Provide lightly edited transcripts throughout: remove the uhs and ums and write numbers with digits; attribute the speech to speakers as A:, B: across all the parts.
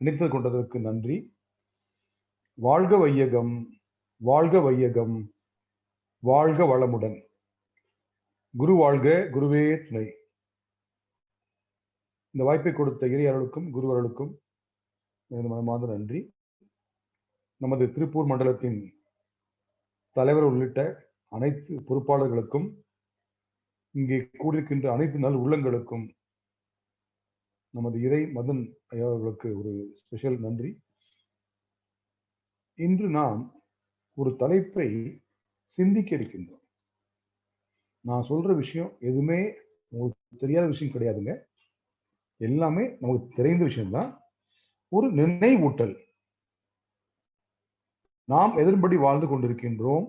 A: நினைத்து கொண்டதற்கு நன்றி. வாழ்க வையகம், வாழ்க வையகம், வாழ்க வளமுடன். குரு வாழ்க, குருவே துணை. இந்த வாய்ப்பை கொடுத்த இறையர்களுக்கும் குருவர்களுக்கும் எனது மனமார்ந்த நன்றி. நமது திருப்பூர் மண்டலத்தின் தலைவர் உள்ளிட்ட அனைத்து பொறுப்பாளர்களுக்கும், இங்கே கூடியிருக்கின்ற அனைத்து நல் உள்ளங்களுக்கும் நமது இறை மதன் ஐயாவர்களுக்கு ஒரு ஸ்பெஷல் நன்றி. இன்று நாம் ஒரு தலைப்பை சிந்திக்க இருக்கின்றோம். நான் சொல்ற விஷயம் எதுவுமே உங்களுக்கு தெரியாத விஷயம் கிடையாதுங்க. எல்லாமே நமக்கு தெரிந்த விஷயம்தான். ஒரு நினைவூட்டல். நாம் எதன்படி வாழ்ந்து கொண்டிருக்கின்றோம்?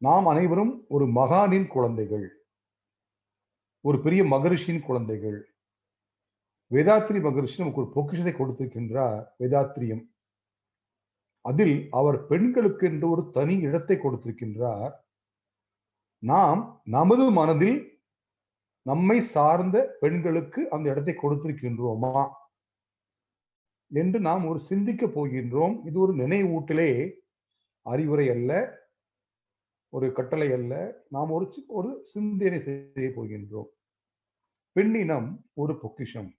A: நாம் அனைவரும் ஒரு மகானின் குழந்தைகள், ஒரு பெரிய மகரிஷியின் குழந்தைகள். வேதாத்திரி மகரிஷி நமக்கு ஒரு பொக்கிஷத்தை கொடுத்திருக்கின்றார், வேதாத்திரியம். அதில் அவர் பெண்களுக்கு என்று ஒரு தனி இடத்தை கொடுத்திருக்கின்றார். நாம் நமது மனதில் நம்மை சார்ந்த பெண்களுக்கு அந்த இடத்தை கொடுத்திருக்கின்றோமா என்று நாம் ஒரு சிந்திக்க போகின்றோம். இது ஒரு நினைவூட்டலே, அறிவுரை அல்ல, ஒரு கட்டளை அல்ல. நாம் ஒரு சிந்தனை செய்ய போகின்றோம். பெண்ணினம் ஒரு பொக்கிஷம்.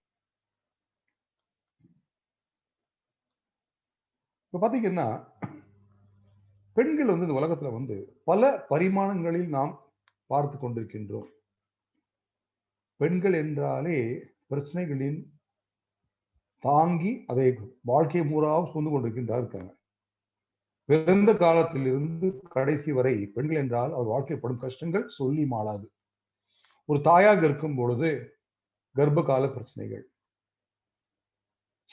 A: இப்ப பாத்தீங்கன்னா, பெண்கள் இந்த உலகத்துல பல பரிமாணங்களில் நாம் பார்த்து கொண்டிருக்கின்றோம். பெண்கள் என்றாலே பிரச்சனைகளின் தாங்கி அதை வாழ்க்கை மூறாவும் சுமந்து கொண்டிருக்கின்றார் இருக்காங்க. பிறந்த காலத்திலிருந்து கடைசி வரை பெண்கள் என்றால் அவர் வாழ்க்கைப்படும் கஷ்டங்கள் சொல்லி மாளாது. ஒரு தாயாக இருக்கும் பொழுது கர்ப்ப கால பிரச்சனைகள்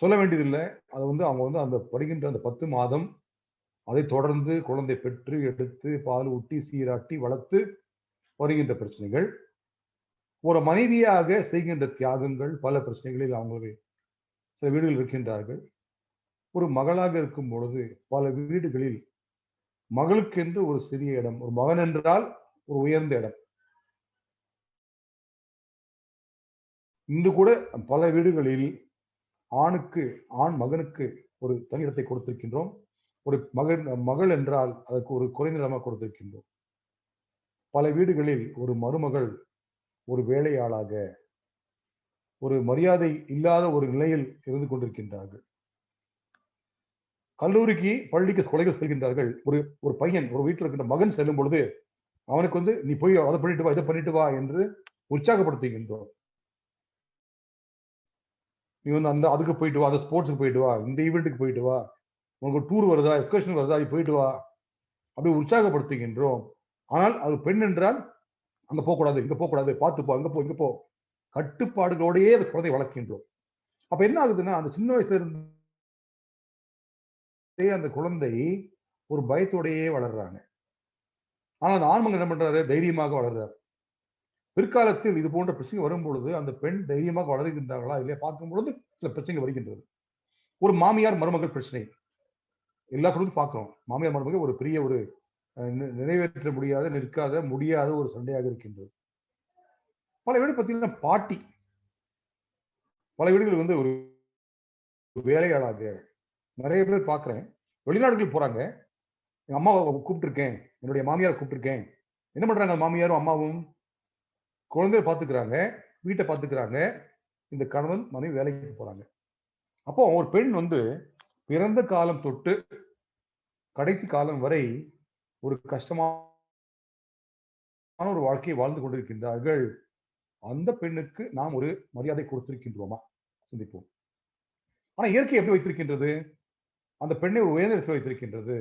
A: சொல்ல வேண்டியதில்லை. அது அவங்க அந்த படுகின்ற அந்த 10 மாதம், அதை தொடர்ந்து குழந்தை பெற்று எடுத்து பால் ஊட்டி சீராட்டி வளர்த்து வருகின்ற பிரச்சனைகள், ஒரு மனைவியாக செய்கின்ற தியாகங்கள், பல பிரச்சனைகளில் அவங்களுடைய சில வீடுகள் இருக்கின்றார்கள். ஒரு மகளாக இருக்கும் பொழுது பல வீடுகளில் மகளுக்கென்று ஒரு சிறிய இடம், ஒரு மகன் என்றால் ஒரு உயர்ந்த இடம். இன்று கூட பல வீடுகளில் ஆண் மகனுக்கு ஒரு தனி இடத்தை கொடுத்திருக்கின்றோம். ஒரு மகள் என்றால் அதற்கு ஒரு குறைந்த இடமாக கொடுத்திருக்கின்றோம். பல வீடுகளில் ஒரு மருமகள் ஒரு வேலையாளாக, ஒரு மரியாதை இல்லாத ஒரு நிலையில் இருந்து கொண்டிருக்கின்றார்கள். கல்லூரிக்கு பள்ளிக்கு கொலைகள் செல்கின்றார்கள். ஒரு பையன் ஒரு வீட்டில் இருக்கின்ற மகன் செல்லும் பொழுது அவனுக்கு நீ போய் அதை பண்ணிட்டு வா, இதை பண்ணிட்டு வா என்று உற்சாகப்படுத்துகின்றோம். நீ அந்த அதுக்கு போயிட்டு வா, அந்த ஸ்போர்ட்ஸுக்கு போயிட்டு வா, இந்த ஈவெண்ட்டுக்கு போயிட்டு வா, உனக்கு ஒரு டூர் வருதா, எக்ஸ்கர்ஷன் வருதா, நீ போயிட்டு வா, அப்படி உற்சாகப்படுத்துகின்றோம். ஆனால் அது பெண் என்றால் அங்க போகக்கூடாது, இங்க போகக்கூடாது, பார்த்து போ, இங்க போ, கட்டுப்பாடுகளோடையே அந்த குழந்தை வளர்க்கின்றோம். அப்ப என்ன ஆகுதுன்னா, அந்த சின்ன வயசுல இருந்து அந்த குழந்தை ஒரு பயத்தோடையே வளர்றாங்க. ஆனால் அந்த ஆண்மகன் என்ன பண்றாரு? தைரியமாக வளர்றாரு. பிற்காலத்தில் இது போன்ற பிரச்சனை வரும் பொழுது அந்த பெண் தைரியமாக வளர்கின்றார்களா இல்லையா பார்க்கும் பொழுது சில பிரச்சனைகள் வருகின்றது. ஒரு மாமியார் மருமகள் பிரச்சனை எல்லா குடும்பத்தையும் பார்க்கிறோம். மாமியார் மருமகள் ஒரு பெரிய ஒரு நிறைவேற்ற முடியாத ஒரு சண்டையாக இருக்கின்றது. பல வீடு பார்த்தீங்கன்னா பாட்டி, பல வீடுகள் ஒரு வேலையாளாக நிறைய பேர் பார்க்கிறேன். வெளிநாடுகளுக்கு போறாங்க. எங்க அம்மாவை கூப்பிட்டுருக்கேன், என்னுடைய மாமியாரை கூப்பிட்டுருக்கேன். என்ன பண்றாங்க மாமியாரும் அம்மாவும்? குழந்தைய பார்த்துக்கிறாங்க, வீட்டை பார்த்துக்கிறாங்க. இந்த கணவன் மனைவி வேலைக்கு போறாங்க. அப்போ ஒரு பெண் பிறந்த காலம் தொட்டு கடைசி காலம் வரை ஒரு கஷ்டமான ஒரு வாழ்க்கையை வாழ்ந்து கொண்டிருக்கின்றார்கள். அந்த பெண்ணுக்கு நாம் ஒரு மரியாதை கொடுத்திருக்கின்றோமா? சிந்திப்போம். ஆனா இயற்கை எப்படி வைத்திருக்கின்றது? அந்த பெண்ணை ஒரு உயர்ந்த இடத்தில் வைத்திருக்கின்றது.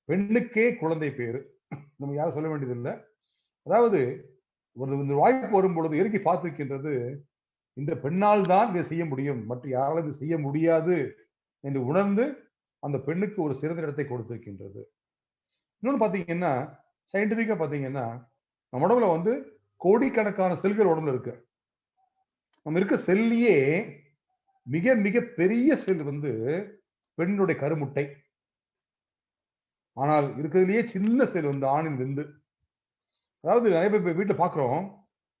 A: பெண்ணுக்கே குழந்தை பேரு. நம்ம யாரும் சொல்ல வேண்டியதில்லை. அதாவது ஒரு வாய்ப்பு வரும் பொழுது இயற்கை பார்த்திருக்கின்றது, இந்த பெண்ணால் தான் இதை செய்ய முடியும், மற்ற யாராலும் இது செய்ய முடியாது என்று உணர்ந்து அந்த பெண்ணுக்கு ஒரு சிறந்த இடத்தை கொடுத்திருக்கின்றது. இன்னொன்னு பாத்தீங்கன்னா, சயின்டிபிக்கா பாத்தீங்கன்னா, நம்ம உடம்புல கோடிக்கணக்கான செல்கள் உடம்புல இருக்கு. நம்ம இருக்க செல்லியே மிக மிக பெரிய செல் பெண்ணுடைய கருமுட்டை. ஆனால் இருக்கிறதுலயே சின்ன செல் ஆணின் விந்து. அதாவது நிறைய பேர் வீட்டுல பாக்குறோம்,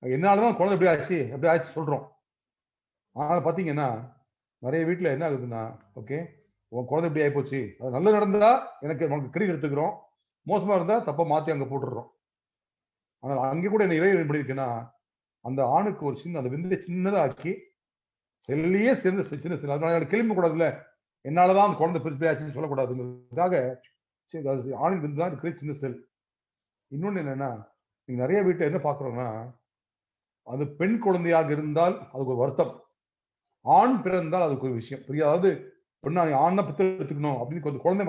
A: என்னாலதான் குழந்தை எப்படி ஆச்சு சொல்றோம். ஆனால் பாத்தீங்கன்னா நிறைய வீட்டுல என்ன ஆகுதுன்னா, ஓகே உன் குழந்தை இப்படி ஆயிப்போச்சு, அது நல்லா நடந்தா எனக்கு நமக்கு கிரெடிட் எடுத்துக்கிறோம், மோசமா இருந்தா தப்பா மாத்தி அங்க போட்டுடுறோம். ஆனால் அங்கே கூட என்ன இறைவன் எப்படி இருக்குன்னா, அந்த ஆணுக்கு ஒரு சின்ன அந்த விந்தை சின்னதா ஆக்கி செல்லையே சேர்ந்து சின்ன சின்ன அதனால கிளம்ப கூடாதுல்ல, என்னாலதான் அந்த குழந்தை பெருசு ஆச்சுன்னு சொல்லக்கூடாதுங்கிறதுக்காக ஆணின் விந்து தான் இருக்கிற சின்ன செல். இன்னொன்னு என்னன்னா, நீங்க நிறைய வீட்டை என்ன பாக்குறோம்னா, அது பெண் குழந்தையாக இருந்தால் அதுக்கு ஒரு வருத்தம், ஆண் பிறந்தால் அதுக்கு ஒரு விஷயம் புரியாது. பெண்ணா ஆண் தான் பித்த எடுத்துக்கணும் அப்படின்னு கொஞ்சம் குழந்தை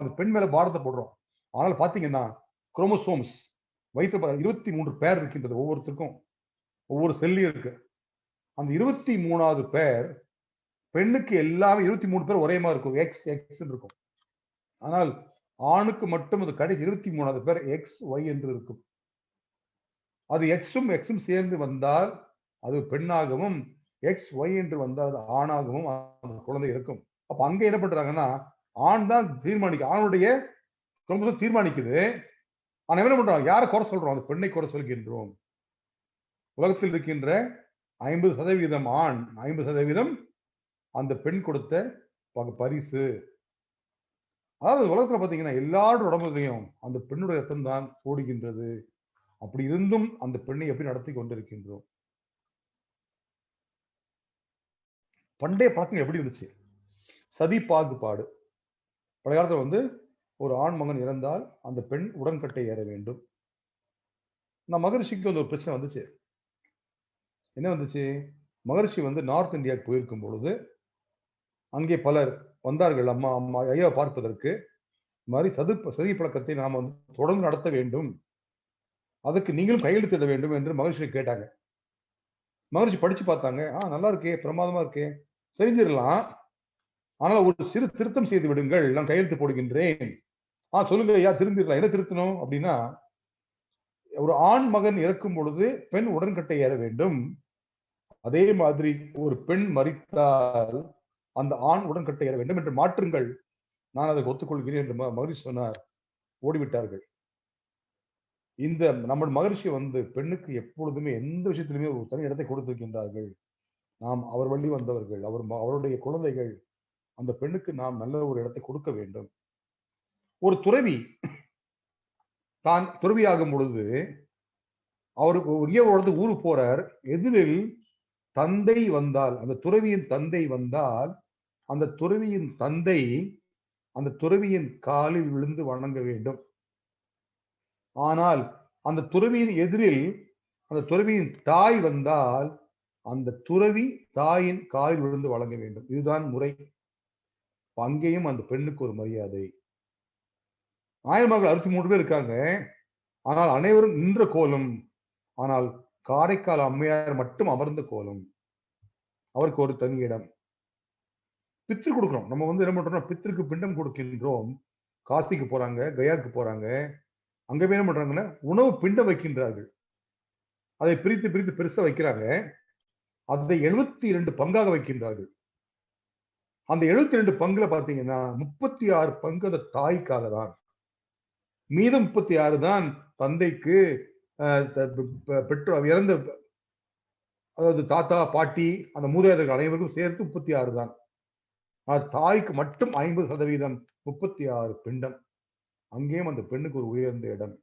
A: அந்த பெண் மேல பாரத்தை போடுறோம். ஆனால் பாத்தீங்கன்னா குரோமோசோம்ஸ் வயிற்று 23 பேர் இருக்கின்றது ஒவ்வொருத்தருக்கும், ஒவ்வொரு செல்லையும் இருக்கு. அந்த 23வது பேர் பெண்ணுக்கு எல்லாமே 23 பேர் ஒரே மாதிரி இருக்கும், எக்ஸ் எக்ஸ் இருக்கும். ஆனால் ஆணுக்கு மட்டும் அது கடைசி 23வது பேர் எக்ஸ் ஒய் என்று இருக்கும். அது எக்ஸும் எக்ஸும் சேர்ந்து வந்தால் அது பெண்ணாகவும், எக்ஸ் ஒய் என்று வந்தால் அது ஆணாகவும் அந்த குழந்தை இருக்கும். அப்ப அங்க என்ன பண்றாங்கன்னா, ஆண் தான் தீர்மானிக்க, ஆணுடைய குடும்பம் தீர்மானிக்குது. ஆனா என்ன பண்றோம், யாரை குறை சொல்றோம், அந்த பெண்ணை குறை சொல்கின்றோம். உலகத்தில் இருக்கின்ற 50% ஆண், 50% அந்த பெண் கொடுத்த பரிசு. அதாவது உலகத்துல பாத்தீங்கன்னா எல்லாரோட உடம்புலையும் அந்த பெண்ணுடைய ரத்தம் தான் ஓடுகின்றது. அப்படி இருந்தும் அந்த பெண்ணை எப்படி நடத்தி கொண்டிருக்கின்றோம். பண்டைய பழக்கம் எப்படி இருந்துச்சு, சதி பாகுபாடு. பழைய காலத்துல வந்து ஒரு ஆண் மகன் இறந்தால் அந்த பெண் உடன்கட்டை ஏற வேண்டும். நான் மகரிஷிக்கு வந்து ஒரு பிரச்சனை வந்துச்சு. என்ன வந்துச்சு, மகரிஷி வந்து நார்த் இந்தியாவுக்கு போயிருக்கும் பொழுது அங்கே பலர் வந்தார்கள், அம்மா அம்மா ஐயா பார்ப்பதற்கு. மாதிரி சதி பழக்கத்தை நாம வந்து தொடர்ந்து நடத்த வேண்டும், அதுக்கு நீங்களும் கையெழுத்திட வேண்டும் என்று மகரிஷி கேட்டாங்க. மகரிஷி படிச்சு பார்த்தாங்க, நல்லா இருக்கே, பிரமாதமா இருக்கே, செஞ்சிடலாம், ஆனால் ஒரு சிறு திருத்தம் செய்து விடுங்கள், நான் கையெழுத்து போடுகின்றேன். சொல்லுங்க ஐயா, திருந்திடலாம். என்ன திருத்தணும் அப்படின்னா, ஒரு ஆண் மகன் இறக்கும் பொழுது பெண் உடன்கட்டை ஏற வேண்டும், அதே மாதிரி ஒரு பெண் மரித்தால் அந்த ஆண் உடன்கட்டை ஏற வேண்டும் என்று மாற்றுங்கள், நான் அதை ஒத்துக்கொள்கிறேன் என்று மகரிஷி சொன்னார். ஓடிவிட்டார்கள். இந்த நம்ம மகரிஷி வந்து பெண்ணுக்கு எப்பொழுதுமே எந்த விஷயத்திலுமே ஒரு தனி இடத்தை கொடுத்திருக்கின்றார்கள். நாம் அவர் வழி வந்தவர்கள், அவருடைய குழந்தைகள், அந்த பெண்ணுக்கு நாம் நல்ல ஒரு இடத்தை கொடுக்க வேண்டும். ஒரு துறவி தான் துறவியாகும் பொழுது அவருக்கு உரிய ஊருக்கு போறார். எதிரில் தந்தை வந்தால், அந்த துறவியின் தந்தை வந்தால், அந்த துறவியின் தந்தை அந்த துறவியின் காலில் விழுந்து வணங்க வேண்டும். ஆனால் அந்த துறவியின் எதிரில் அந்த துறவியின் தாய் வந்தால் அந்த துறவி தாயின் காலில் விழுந்து வணங்க வேண்டும். இதுதான் முறை. அங்கேயும் அந்த பெண்ணுக்கு ஒரு மரியாதை. நாயன்மார்கள் 63 பேர் இருக்காங்க, ஆனால் அனைவரும் நின்ற கோலம். ஆனால் காரைக்கால் அம்மையார் மட்டும் அமர்ந்த கோலம். அவருக்கு ஒரு தனி இடம். பித்ரு கொடுக்கிறோம். நம்ம வந்து என்ன பண்றோம், பித்ருக்கு பிண்டம் கொடுக்கின்றோம். காசிக்கு போறாங்க, கயாக்கு போறாங்க, அங்க என்ன பண்றாங்கன்னா உணவு பிண்டம் வைக்கின்றார்கள். அதை பிரித்து பிரித்து பெருசா வைக்கிறாங்க. அதை 72 பங்காக வைக்கின்றார்கள். அந்த 72 பங்குல பாத்தீங்கன்னா 36 பங்கு அந்த தாய்க்காக தான், மீதம் 36 தான் தந்தைக்கு, பெற்றோர் இறந்த, அதாவது தாத்தா பாட்டி அந்த மூதாதையர்கள் அனைவருக்கும் சேர்த்து 36 தான். தாய்க்கு மட்டும் 50%, 36 பிண்டம். அங்கேயும் அந்த பெண்ணுக்கு ஒரு உயர்ந்த இடம்.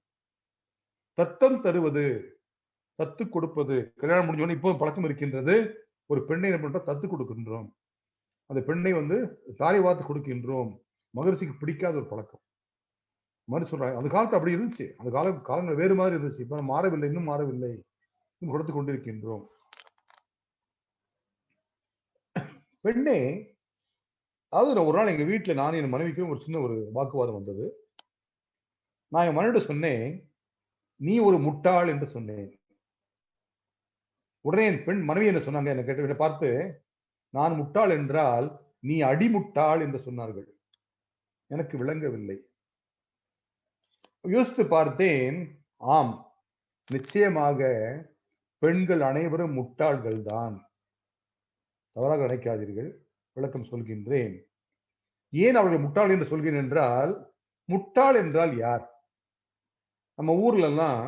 A: தத்தம் தருவது, தத்து கொடுப்பது, கல்யாணம் முடிஞ்சோன்னு இப்போ பழக்கம் இருக்கின்றது. ஒரு பெண்ணை என்ன பண்றோம், தத்து கொடுக்கின்றோம். அந்த பெண்ணை வந்து தாரை வார்த்து கொடுக்கின்றோம். மகரிஷிக்கு பிடிக்காத ஒரு பழக்கம். மாதிரி சொல்றாங்க. அந்த காலத்துல அப்படி இருந்துச்சு. அந்த காலங்கள் வேறு மாதிரி இருந்துச்சு. இப்ப மாறவில்லை, இன்னும் மாறவில்லை, இன்னும் கொடுத்து கொண்டிருக்கின்றோம். பெண்ணே, அதாவது ஒரு நாள் எங்க வீட்டுல நானும் என் மனைவிக்கும் ஒரு சின்ன ஒரு வாக்குவாதம் வந்தது. நான் என் மனைவிட சொன்னேன், நீ ஒரு முட்டாள் என்று சொன்னேன். உடனே என் பெண் மனைவி என்ன சொன்னாங்க, என்ன கேட்டு என்னை பார்த்து, நான் முட்டாள் என்றால் நீ அடிமுட்டாள் என்று சொன்னார்கள். எனக்கு விளங்கவில்லை. யோசித்து பார்த்தேன். ஆம், நிச்சயமாக பெண்கள் அனைவரும் முட்டாள்கள் தான். தவறாக நினைக்காதீர்கள், விளக்கம் சொல்கின்றேன். ஏன் அவர்கள் முட்டாள் என்று சொல்கிறேன் என்றால், முட்டாள் என்றால் யார்? நம்ம ஊர்ல எல்லாம்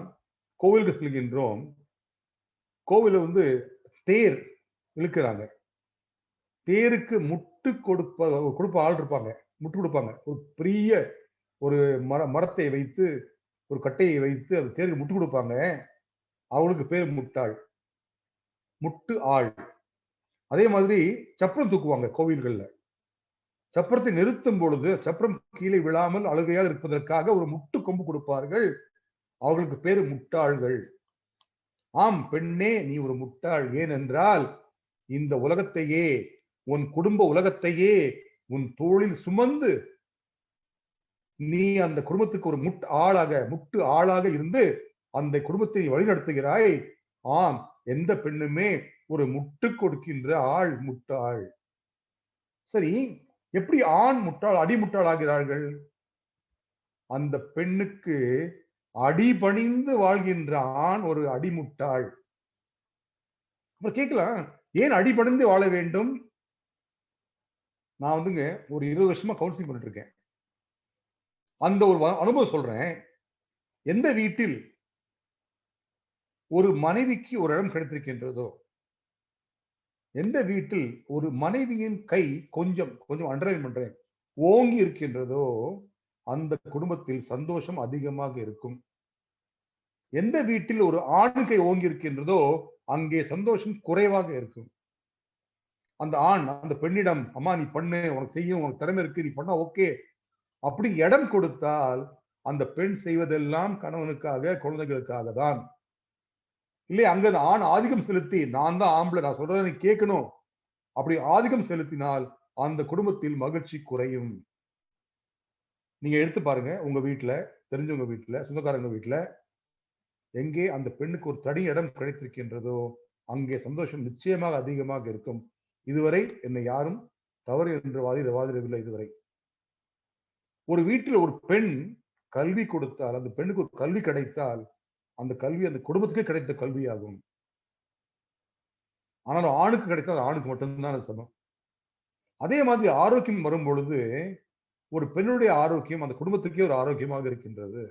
A: கோவிலுக்கு செல்கின்றோம், கோவில வந்து தேர் இழுக்கிறாங்க. தேருக்கு முட்டு கொடுப்ப ஆள் இருப்பாங்க. முட்டு கொடுப்பாங்க. ஒரு பெரிய ஒரு மரத்தை வைத்து, ஒரு கட்டையை வைத்து அந்த தேருக்கு முட்டு கொடுப்பாங்க. அவங்களுக்கு பேர் முட்டாள். முட்டு ஆள். அதே மாதிரி சப்பரம் தூக்குவாங்க கோவில்கள்ல. சப்பரத்தை நிறுத்தும் பொழுது சப்பரம் கீழே விழாமல் அழுகையாக இருப்பதற்காக ஒரு முட்டு கொம்பு கொடுப்பார்கள். அவர்களுக்கு பேரு முட்டாள்கள். ஆம் பெண்ணே, நீ ஒரு முட்டாள். ஏனென்றால் இந்த உலகத்தையே, உன் குடும்ப உலகத்தையே உன் தோளில் சுமந்து நீ அந்த குடும்பத்துக்கு ஒரு முட்டு ஆளாக இருந்து அந்த குடும்பத்தை வழிநடத்துகிறாய். ஆம், எந்த பெண்ணுமே ஒரு முட்டு கொடுக்கின்ற ஆள் முட்டாள். சரி, எப்படி ஆண் முட்டாள் அடிமுட்டாள் ஆகிறார்கள்? அந்த பெண்ணுக்கு அடிபணிந்து வாழ்கின்ற ஆண் ஒரு அடிமுட்டாள். அப்ப கேட்கலாம், ஏன் அடிபணிந்து வாழ வேண்டும்? நான் வந்துங்க ஒரு 20 வருஷமா கவுன்சிலிங் பண்ணிட்டு இருக்கேன். அந்த ஒரு அனுபவம் சொல்றேன். எந்த வீட்டில் ஒரு மனைவிக்கு ஒரு இடம் கிடைத்திருக்கின்றதோ, எந்த வீட்டில் ஒரு மனைவியின் கை கொஞ்சம் அண்டர்லைன் பண்றேன், ஓங்கி இருக்கின்றதோ அந்த குடும்பத்தில் சந்தோஷம் அதிகமாக இருக்கும். எந்த வீட்டில் ஒரு ஆண் கை ஓங்கி இருக்கின்றதோ அங்கே சந்தோஷம் குறைவாக இருக்கும். அந்த ஆண் அந்த பெண்ணிடம், அம்மா நீ பண்ணு, உனக்கு செய்யும், உனக்கு திறமை இருக்கு, நீ பண்ணா ஓகே அப்படி இடம் கொடுத்தால் அந்த பெண் செய்வதெல்லாம் கணவனுக்காக, குழந்தைகளுக்காக தான். இல்லையா? அங்க ஆண் ஆதிக்கம் செலுத்தி, நான் தான் ஆம்பளை, நான் சொல்றதை நீ கேட்கணும், அப்படி ஆதிக்கம் செலுத்தினால் அந்த குடும்பத்தில் மகிழ்ச்சி குறையும். நீங்க எடுத்து பாருங்க, உங்க வீட்டுல, தெரிஞ்சவங்க வீட்டுல, சொந்தக்காரங்க வீட்டுல, எங்கே அந்த பெண்ணுக்கு ஒரு தனி இடம் கிடைத்திருக்கின்றதோ அங்கே சந்தோஷம் நிச்சயமாக அதிகமாக இருக்கும். இதுவரை என்னை யாரும் தவறு என்று வாதிடவில்லை இதுவரை. ஒரு வீட்டில் ஒரு பெண் கல்வி கொடுத்தால், அந்த பெண்ணுக்கு ஒரு கல்வி கிடைத்தால் அந்த கல்வி அந்த குடும்பத்துக்கே கிடைத்த கல்வியாகும். ஆனால் ஆணுக்கு கிடைத்தால் ஆணுக்கு மட்டும்தான் சமம். அதே மாதிரி ஆரோக்கியம் வரும் பொழுது ஒரு பெண்ணுடைய ஆரோக்கியம் அந்த குடும்பத்துக்கே ஒரு ஆரோக்கியமாக இருக்கின்றது.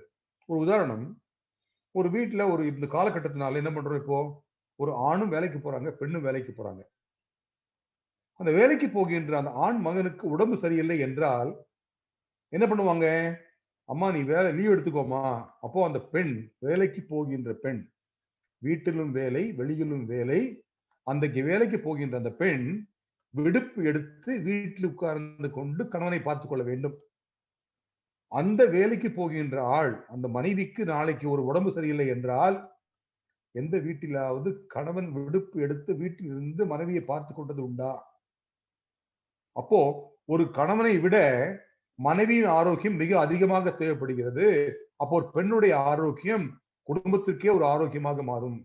A: ஒரு உதாரணம், ஒரு வீட்டுல ஒரு இந்த காலகட்டத்தினால என்ன பண்றோம், இப்போ ஒரு ஆணும் வேலைக்கு போறாங்க, பெண்ணும் வேலைக்கு போறாங்க. அந்த வேலைக்கு போகின்ற அந்த ஆண் மகனுக்கு உடம்பு சரியில்லை என்றால் என்ன பண்ணுவாங்க, அம்மா நீ லீவ் எடுத்துக்கோமா. அப்போ அந்த பெண், வேலைக்கு போகின்ற பெண், வீட்டிலும் வேலை வெளியிலும் வேலை, அந்த வேலைக்கு போகின்ற அந்த பெண் விடுப்பு எடுத்து வீட்டில் உட்கார்ந்து கொண்டு கணவனை பார்த்துக் கொள்ள வேண்டும். அந்த வேலைக்கு போகின்ற ஆள், அந்த மனைவிக்கு நாளைக்கு ஒரு உடம்பு சரியில்லை என்றால் எந்த வீட்டிலாவது கணவன் விடுப்பு எடுத்து வீட்டில் இருந்து மனைவியை பார்த்து கொண்டது உண்டா? அப்போ ஒரு கணவனை விட மனைவியின் ஆரோக்கியம் மிக அதிகமாக தேவைப்படுகிறது. அப்போ ஒரு பெண்ணுடைய ஆரோக்கியம் குடும்பத்திற்கே ஒரு ஆரோக்கியமாக மாறும்.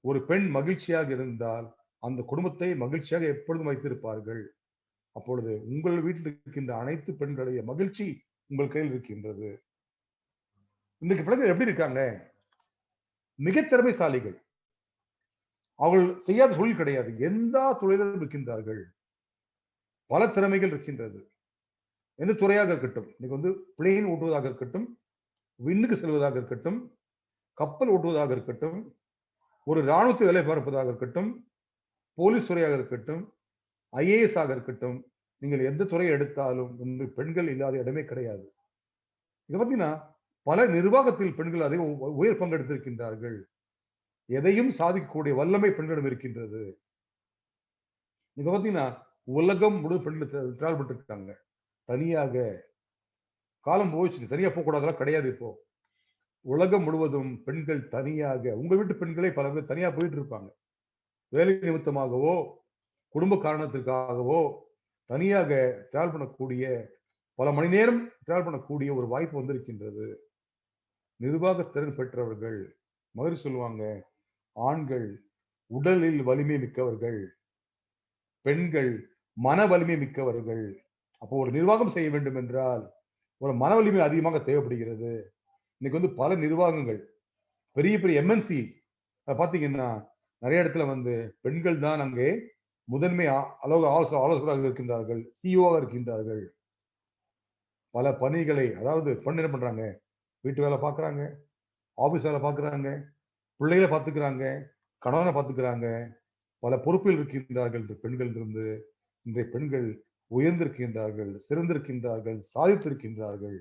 A: ஒரு பெண் மகிழ்ச்சியாக இருந்தால் அந்த குடும்பத்தை மகிழ்ச்சியாக எப்பொழுதும் வைத்திருப்பார்கள். அப்பொழுது உங்கள் வீட்டில் இருக்கின்ற அனைத்து பெண்களுடைய மகிழ்ச்சி உங்கள் கையில் இருக்கின்றது. இன்னைக்கு பிள்ளைகள் எப்படி இருக்காங்க? மிக திறமைசாலிகள். அவர்கள் செய்யாத தொழில் கிடையாது. எந்த தொழிலும் இருக்கின்றார்கள். பல திறமைகள் இருக்கின்றது. எந்த துறையாக இருக்கட்டும், இன்னைக்கு வந்து பிளேன் ஓட்டுவதாக இருக்கட்டும், விண்ணுக்கு செல்வதாக இருக்கட்டும், கப்பல் ஓட்டுவதாக இருக்கட்டும், ஒரு ராணுவத்தை வேலை பார்ப்பதாக இருக்கட்டும், போலீஸ் துறையாக இருக்கட்டும், IAS ஆக இருக்கட்டும், நீங்கள் எந்த துறையை எடுத்தாலும் வந்து பெண்கள் இல்லாத இடமே கிடையாது. இதை பார்த்தீங்கன்னா பல நிர்வாகத்தில் பெண்கள் அதை உயர் பங்கெடுத்திருக்கின்றார்கள். எதையும் சாதிக்கக்கூடிய வல்லமை பெண்களிடம் இருக்கின்றது. இதை பார்த்தீங்கன்னா உலகம் முழு பெண்கள் டிராவல் பண்ணிட்டு இருக்காங்க. தனியாக காலம் போயிடுச்சு, தனியா போகக்கூடாதெல்லாம் கிடையாது. இப்போ உலகம் முழுவதும் பெண்கள் தனியாக, உங்க வீட்டு பெண்களே பல பேர் தனியா போயிட்டு இருப்பாங்க. வேலை நிமித்தமாகவோ குடும்ப காரணத்திற்காகவோ தனியாக டிராவல் பண்ணக்கூடிய, பல மணி நேரம் டிராவல் பண்ணக்கூடிய ஒரு வாய்ப்பு வந்திருக்கின்றது. நிர்வாக திறன் பெற்றவர்கள், மதுரை சொல்லுவாங்க, ஆண்கள் உடலில் வலிமை மிக்கவர்கள், பெண்கள் மன வலிமை மிக்கவர்கள். அப்போ ஒரு நிர்வாகம் செய்ய வேண்டும் என்றால் ஒரு மன வலிமை அதிகமாக தேவைப்படுகிறது. இன்னைக்கு வந்து பல நிர்வாகங்கள், பெரிய பெரிய MNC பாத்தீங்கன்னா நிறைய இடத்துல வந்து பெண்கள் தான் அங்கே முதன்மை ஆலோசகராக இருக்கின்றார்கள், CEO இருக்கின்றார்கள். பல பணிகளை, அதாவது பெண் என்ன பண்றாங்க, வீட்டு வேலை பார்க்கறாங்க, ஆபீஸ் வேலை பார்க்கறாங்க, பிள்ளைகளை பார்த்துக்கிறாங்க, கணவனை பார்த்துக்கிறாங்க. பல பொறுப்பில் இருக்கின்றார்கள் இந்த பெண்கள் இருந்து. இன்றைய பெண்கள் உயர்ந்திருக்கின்றார்கள், சிறந்திருக்கின்றார்கள், சாதித்திருக்கின்றார்கள்.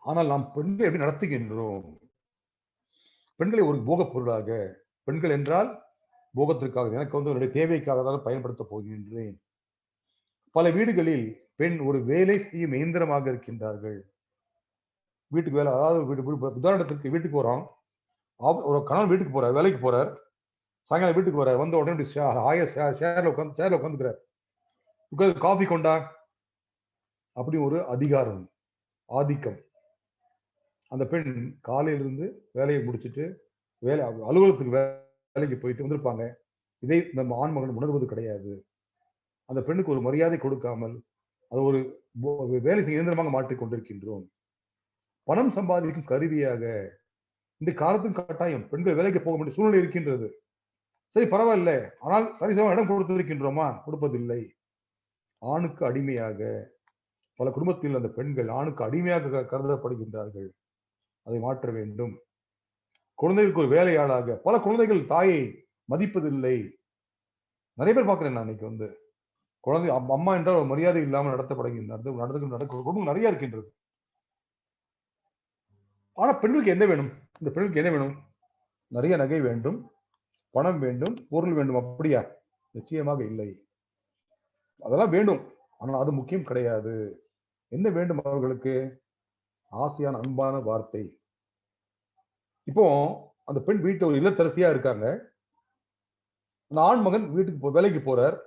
A: ஆனால் நாம் பெண்களை எப்படி நடத்துகின்றோம்? பெண்களை ஒரு போகப் பொருளாக, பெண்கள் என்றால் போகத்திற்காக, எனக்கு வந்து என்னுடைய தேவைக்காக தான் பயன்படுத்தப் போகின்றேன். பல வீடுகளில் பெண் ஒரு வேலை செய்யும் இயந்திரமாக இருக்கின்றார்கள். வீட்டுக்கு வேலை, அதாவது உதாரணத்திற்கு வீட்டுக்கு வரோம், ஒரு கணவன் வீட்டுக்கு போறார், வேலைக்கு போறார், சாயங்காலம் வீட்டுக்கு வரார், வந்த உடனே சேர்ல உட்காந்துக்கிறார், உட்காந்து காஃபி கொண்டா அப்படி ஒரு அதிகாரம், ஆதிக்கம். அந்த பெண் காலையிலிருந்து வேலையை முடிச்சுட்டு வேலை அலுவலகத்துக்கு வேலைக்கு போயிட்டு வந்திருப்பாங்க. இதை நம்ம ஆண்மகன் உணர்வது கிடையாது. அந்த பெண்ணுக்கு ஒரு மரியாதை கொடுக்காமல் அது ஒரு வேலை செய்ய இயந்திரமாக மாற்றிக் கொண்டிருக்கின்றோம். பணம் சம்பாதிக்கும் கருவியாக இந்த காலத்தின் கட்டாயம் பெண்கள் வேலைக்கு போக வேண்டிய சூழ்நிலை இருக்கின்றது. சரி, பரவாயில்ல, ஆனால் சரிசம இடம் கொடுத்திருக்கின்றோமா? கொடுப்பதில்லை. ஆணுக்கு அடிமையாக பல குடும்பத்தில் அந்த பெண்கள் ஆணுக்கு அடிமையாக கருதப்படுகின்றார்கள். அதை மாற்ற வேண்டும். குழந்தைகளுக்கு ஒரு வேலையாளாக பல குழந்தைகள் தாயை மதிப்பதில்லை. நிறைய பேர் பார்க்கிறேன் நான் இன்னைக்கு வந்து குழந்தை அம்மா என்றால் ஒரு மரியாதை இல்லாமல் நடத்தப்படுகின்றது குடும்பம் நிறைய இருக்கின்றது. ஆனா பெண்களுக்கு என்ன வேணும்? இந்த பெண்களுக்கு என்ன வேணும்? நிறைய நகை வேண்டும், பணம் வேண்டும், பொருள் வேண்டும். அப்படியா? நிச்சயமாக இல்லை. அதெல்லாம் வேண்டும், ஆனால் அது முக்கியம் கிடையாது. என்ன வேண்டும் அவர்களுக்கு? ஆசையான அன்பான வார்த்தை. இப்போ அந்த பெண் வீட்டு ஒரு இல்லத்தரசியா இருக்காங்க. அந்த ஆண் மகன் வீட்டுக்கு வேலைக்கு போறார்.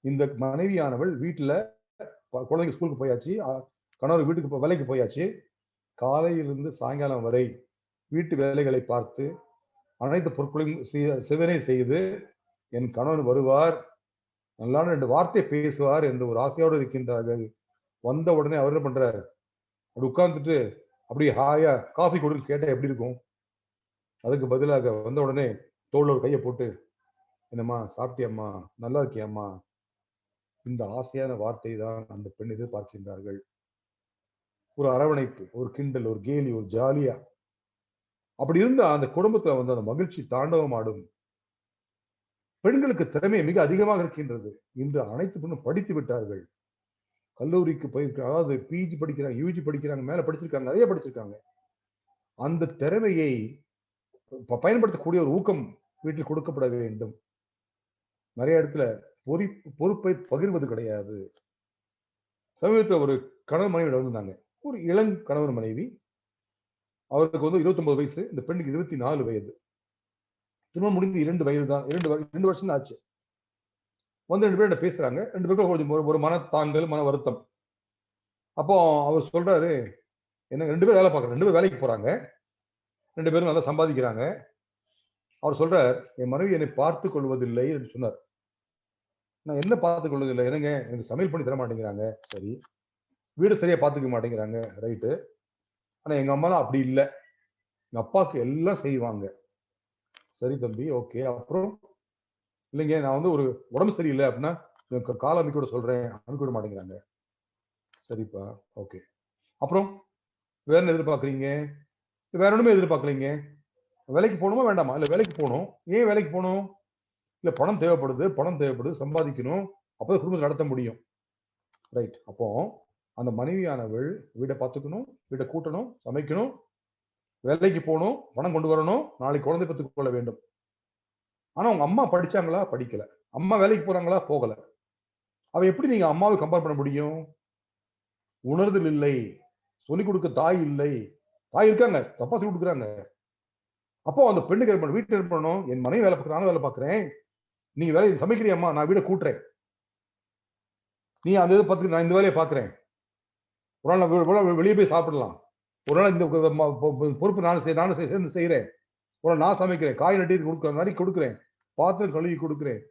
A: இந்த மனைவியானவள் வீட்டுல குழந்தைங்க ஸ்கூலுக்கு போயாச்சு, கணவர் வீட்டுக்கு வேலைக்கு போயாச்சு. காலையிலிருந்து சாயங்காலம் வரை வீட்டு வேலைகளை பார்த்து அனைத்து பொருட்களையும் சிவனை செய்து என் கணவன் வருவார், நல்லான 2 வார்த்தை பேசுவார் என்று ஒரு ஆசையோடு இருக்கின்றார்கள். வந்த உடனே அவர் என்ன பண்றாரு? அப்படி உட்கார்ந்துட்டு அப்படி ஹாயா காஃபி கொடுக்க கேட்டா எப்படி இருக்கும்? அதுக்கு பதிலாக வந்த உடனே தோல்ல ஒரு கையை போட்டு, என்னம்மா சாப்பிட்டியம்மா, நல்லா இருக்கியம்மா, இந்த ஆசையான வார்த்தை தான் அந்த பெண் எதிர்பார்க்கின்றார்கள். ஒரு அரவணைப்பு, ஒரு கிண்டல், ஒரு கேலி, ஒரு ஜாலியா. அப்படி இருந்தா அந்த குடும்பத்துல வந்து அந்த மகிழ்ச்சி தாண்டவம் ஆடும். பெண்களுக்கு திறமை மிக அதிகமாக இருக்கின்றது. இன்று அனைத்து பெண்ணும் படித்து விட்டார்கள். கல்லூரிக்கு போயிருக்காங்க, அதாவது பிஜி படிக்கிறாங்க, யூஜி படிக்கிறாங்க, மேல படிச்சிருக்காங்க, நிறைய படிச்சிருக்காங்க. அந்த திறமையை பயன்படுத்தக்கூடிய ஒரு ஊக்கம் வீட்டில் கொடுக்கப்பட வேண்டும். நிறைய இடத்துல பொறுப்பை பகிர்வது கிடையாது. சமீபத்தில் ஒரு கணவன் மனைவி வந்திருந்தாங்க. ஒரு இளம் கணவன் மனைவி. அவருக்கு வந்து 29 வயசு, இந்த பெண்ணுக்கு 24 வயது. திருமணம் முடிந்து 2 வயது தான், 2 வருஷம் தான் ஆச்சு. வந்து 2 பேரும் பேசுறாங்க. 2 பேருக்கும் கொஞ்சம் ஒரு மனத்தாங்கல், மன வருத்தம். அப்போ அவர் சொல்றாரு, என்ன 2 பேரும் வேலை பார்க்கறாங்க, 2 பேரும் வேலைக்கு போறாங்க, 2 பேரும் நல்லா சம்பாதிக்கிறாங்க. அவர் சொல்றார், என் மனைவி என்னை பார்த்துக் கொள்வதில்லை என்று சொன்னார். நான் என்ன பார்த்துக் கொள்வதில்லை? என்னங்க, எனக்கு சமையல் பண்ணி தர மாட்டேங்கிறாங்க. சரி. வீடு சரியா பார்த்துக்க மாட்டேங்கிறாங்க. ரைட்டு. ஆனா எங்க அம்மாலாம் அப்படி இல்லை. எங்க அப்பாவுக்கு எல்லாம் செய்வாங்க. சரி தம்பி, ஓகே. அப்புறம் இல்லைங்க, நான் வந்து ஒரு உடம்பு சரியில்லை அப்படின்னா காலை அமைக்க கூட சொல்றேன், அமைக்க விட மாட்டேங்கிறாங்க. சரிப்பா, ஓகே. அப்புறம் வேற என்ன எதிர்பார்க்குறீங்க? வேற ஒண்ணுமே எதிர்பார்க்கலைங்க. வேலைக்கு போகணுமா வேண்டாமா? இல்ல வேலைக்கு போகணும். ஏன் வேலைக்கு போகணும்? இல்ல பணம் தேவைப்படுது, சம்பாதிக்கணும், அப்பதான் குடும்பத்தை நடத்த முடியும். ரைட். அப்போ அந்த மனைவியானவள் வீட்டை பார்த்துக்கணும், வீட்டை கூட்டணும், சமைக்கணும், வேலைக்கு போகணும், பணம் கொண்டு வரணும், நாளைக்கு குழந்தை பெற்றுக் கொள்ள வேண்டும். ஆனா உங்க அம்மா படிச்சாங்களா? படிக்கல. அம்மா வேலைக்கு போறாங்களா? போகல. அவ எப்படி நீங்க அம்மாவை கம்பேர் பண்ண முடியும்? உணர்தல் இல்லை, சொல்லிக் கொடுக்க தாய் இல்லை. தாய் இருக்காங்க, தப்பா சொல்லி கொடுக்குறாங்க. அப்போ அந்த பெண்ணுக்கு வீட்டுல என்ன பண்ணணும்? என் மனைவி வேலை பார்க்குறேன், நானும் வேலை பார்க்குறேன், நீங்க வேலையை சமைக்கிறியம்மா, நான் வீடை கூட்டுறேன், நீ அந்த இதை பார்த்து நான் இந்த வேலையை பார்க்குறேன், ஒரு நாள் வெளியே போய் சாப்பிடலாம், ஒரு நாள் இந்த பொறுப்பு நானும் சேர்ந்து செய்யறேன், ஒரு நாள் நான் சமைக்கிறேன், காய் நட்டி கொடுக்குறேன், பாத்திரம் கழுவி கொடுக்குறேன்.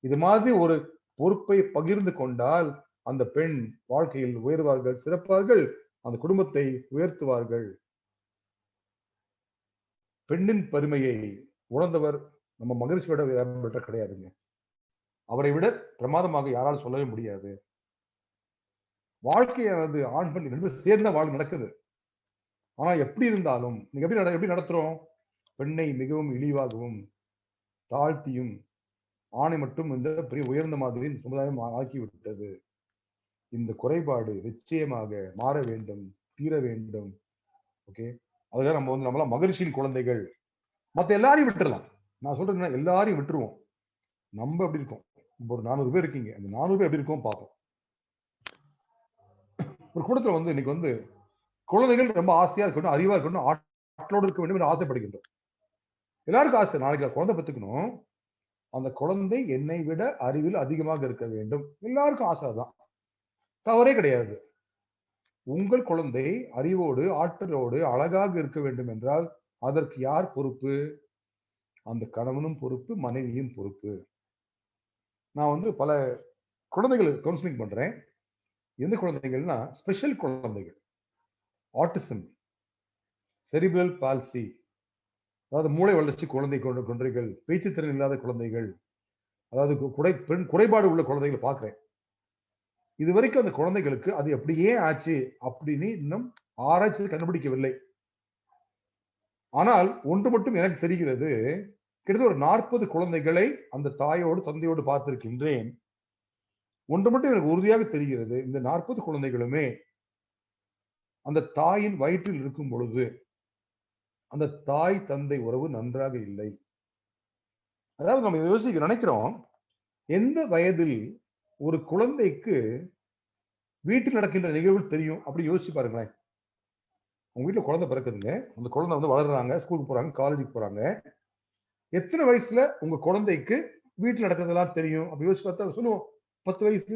A: இது மாதிரி ஒரு பொறுப்பை பகிர்ந்து கொண்டால் அந்த பெண் வாழ்க்கையில் உயர்வார்கள், சிறப்பார்கள், அந்த குடும்பத்தை உயர்த்துவார்கள். பெண்ணின் பெருமையை உணர்ந்தவர் நம்ம மகிழ்ச்சியோட பெற்ற கிடையாதுங்க. அவரை விட பிரமாதமாக யாராலும் சொல்லவே முடியாது. வாழ்க்கையானது ஆண் பெண் 2 பேரும் சேர்ந்த வாழ்க்கை நடக்குது. ஆனா எப்படி இருந்தாலும் நீங்க எப்படி நடத்துறோம்? பெண்ணை மிகவும் இழிவாகவும், தாழ்த்தியும் ஆணை மட்டும் இந்த பெரிய உயர்ந்த மாதிரி சமுதாயம் ஆக்கிவிட்டது. இந்த குறைபாடு நிச்சயமாக மாற வேண்டும், தீர வேண்டும். ஓகே, அதுதான் நம்ம வந்து நம்மளாம் மகிழ்ச்சியின் குழந்தைகள். மத்த எல்லாரையும் விட்டுறலாம். நான் சொல்றேன் எல்லாரையும் விட்டுருவோம். நம்ம எப்படி இருக்கோம்? இப்போ ஒரு 400 பேர் இருக்கீங்க. அந்த 400 பேர் எப்படி இருக்கோம் பார்ப்போம். ஒரு கூட்டத்துல வந்து இன்னைக்கு வந்து குழந்தைகள் ரொம்ப ஆசையா இருக்கணும், அறிவா இருக்கணும், ஆற்றலோடு இருக்க வேண்டும் என்று ஆசைப்படுகின்றோம். எல்லாருக்கும் ஆசை, நாளைக்கு குழந்தை பெற்றுக்கணும், அந்த குழந்தை என்னை விட அறிவில் அதிகமாக இருக்க வேண்டும். எல்லாருக்கும் ஆசை தான், தவறே கிடையாது. உங்கள் குழந்தை அறிவோடு ஆற்றலோடு அழகாக இருக்க வேண்டும் என்றால் அதற்கு யார் பொறுப்பு? அந்த கணவனும் பொறுப்பு, மனைவியும் பொறுப்பு. நான் வந்து பல குழந்தைகள் கவுன்சிலிங் பண்றேன். எந்த குழந்தைகள்னா ஸ்பெஷல் குழந்தைகள், ஆட்டிசம், செரிபிரல் பால்சி, அதாவது மூளை வளர்ச்சி குழந்தை குழந்தைகள், பேச்சுத்திறன் இல்லாத குழந்தைகள், அதாவது குறைபாடு உள்ள குழந்தைகள் பார்க்கிறேன். இது வரைக்கும் அந்த குழந்தைகளுக்கு அது அப்படியே ஆச்சு அப்படின்னு இன்னும் ஆராய்ச்சி கண்டுபிடிக்கவில்லை. ஆனால் ஒன்று மட்டும் எனக்கு தெரிகிறது, கிட்டத்தட்ட ஒரு 40 குழந்தைகளை அந்த தாயோடு தந்தையோடு பார்த்திருக்கின்றேன். ஒன்று மட்டும் எனக்கு உறுதியாக தெரிகிறது, இந்த 40 குழந்தைகளுமே அந்த தாயின் வயிற்றில் இருக்கும் பொழுது அந்த தாய் தந்தை உறவு நன்றாக இல்லை. அதாவது நம்ம யோசிக்க நினைக்கிறோம், எந்த வயதில் ஒரு குழந்தைக்கு வீட்டில் நடக்கின்ற நிகழ்வுகள் தெரியும் அப்படி யோசிச்சு பாருங்களேன். உங்க வீட்டுல குழந்தை பிறக்குதுங்க, அந்த குழந்தை வந்து வளர்றாங்க, ஸ்கூலுக்கு போறாங்க, காலேஜுக்கு போறாங்க. எத்தனை வயசுல உங்க குழந்தைக்கு வீட்டில் நடக்கிறதெல்லாம் தெரியும் அப்படி யோசிச்சு பார்த்தா சொல்லுவோம் 10 வயசு,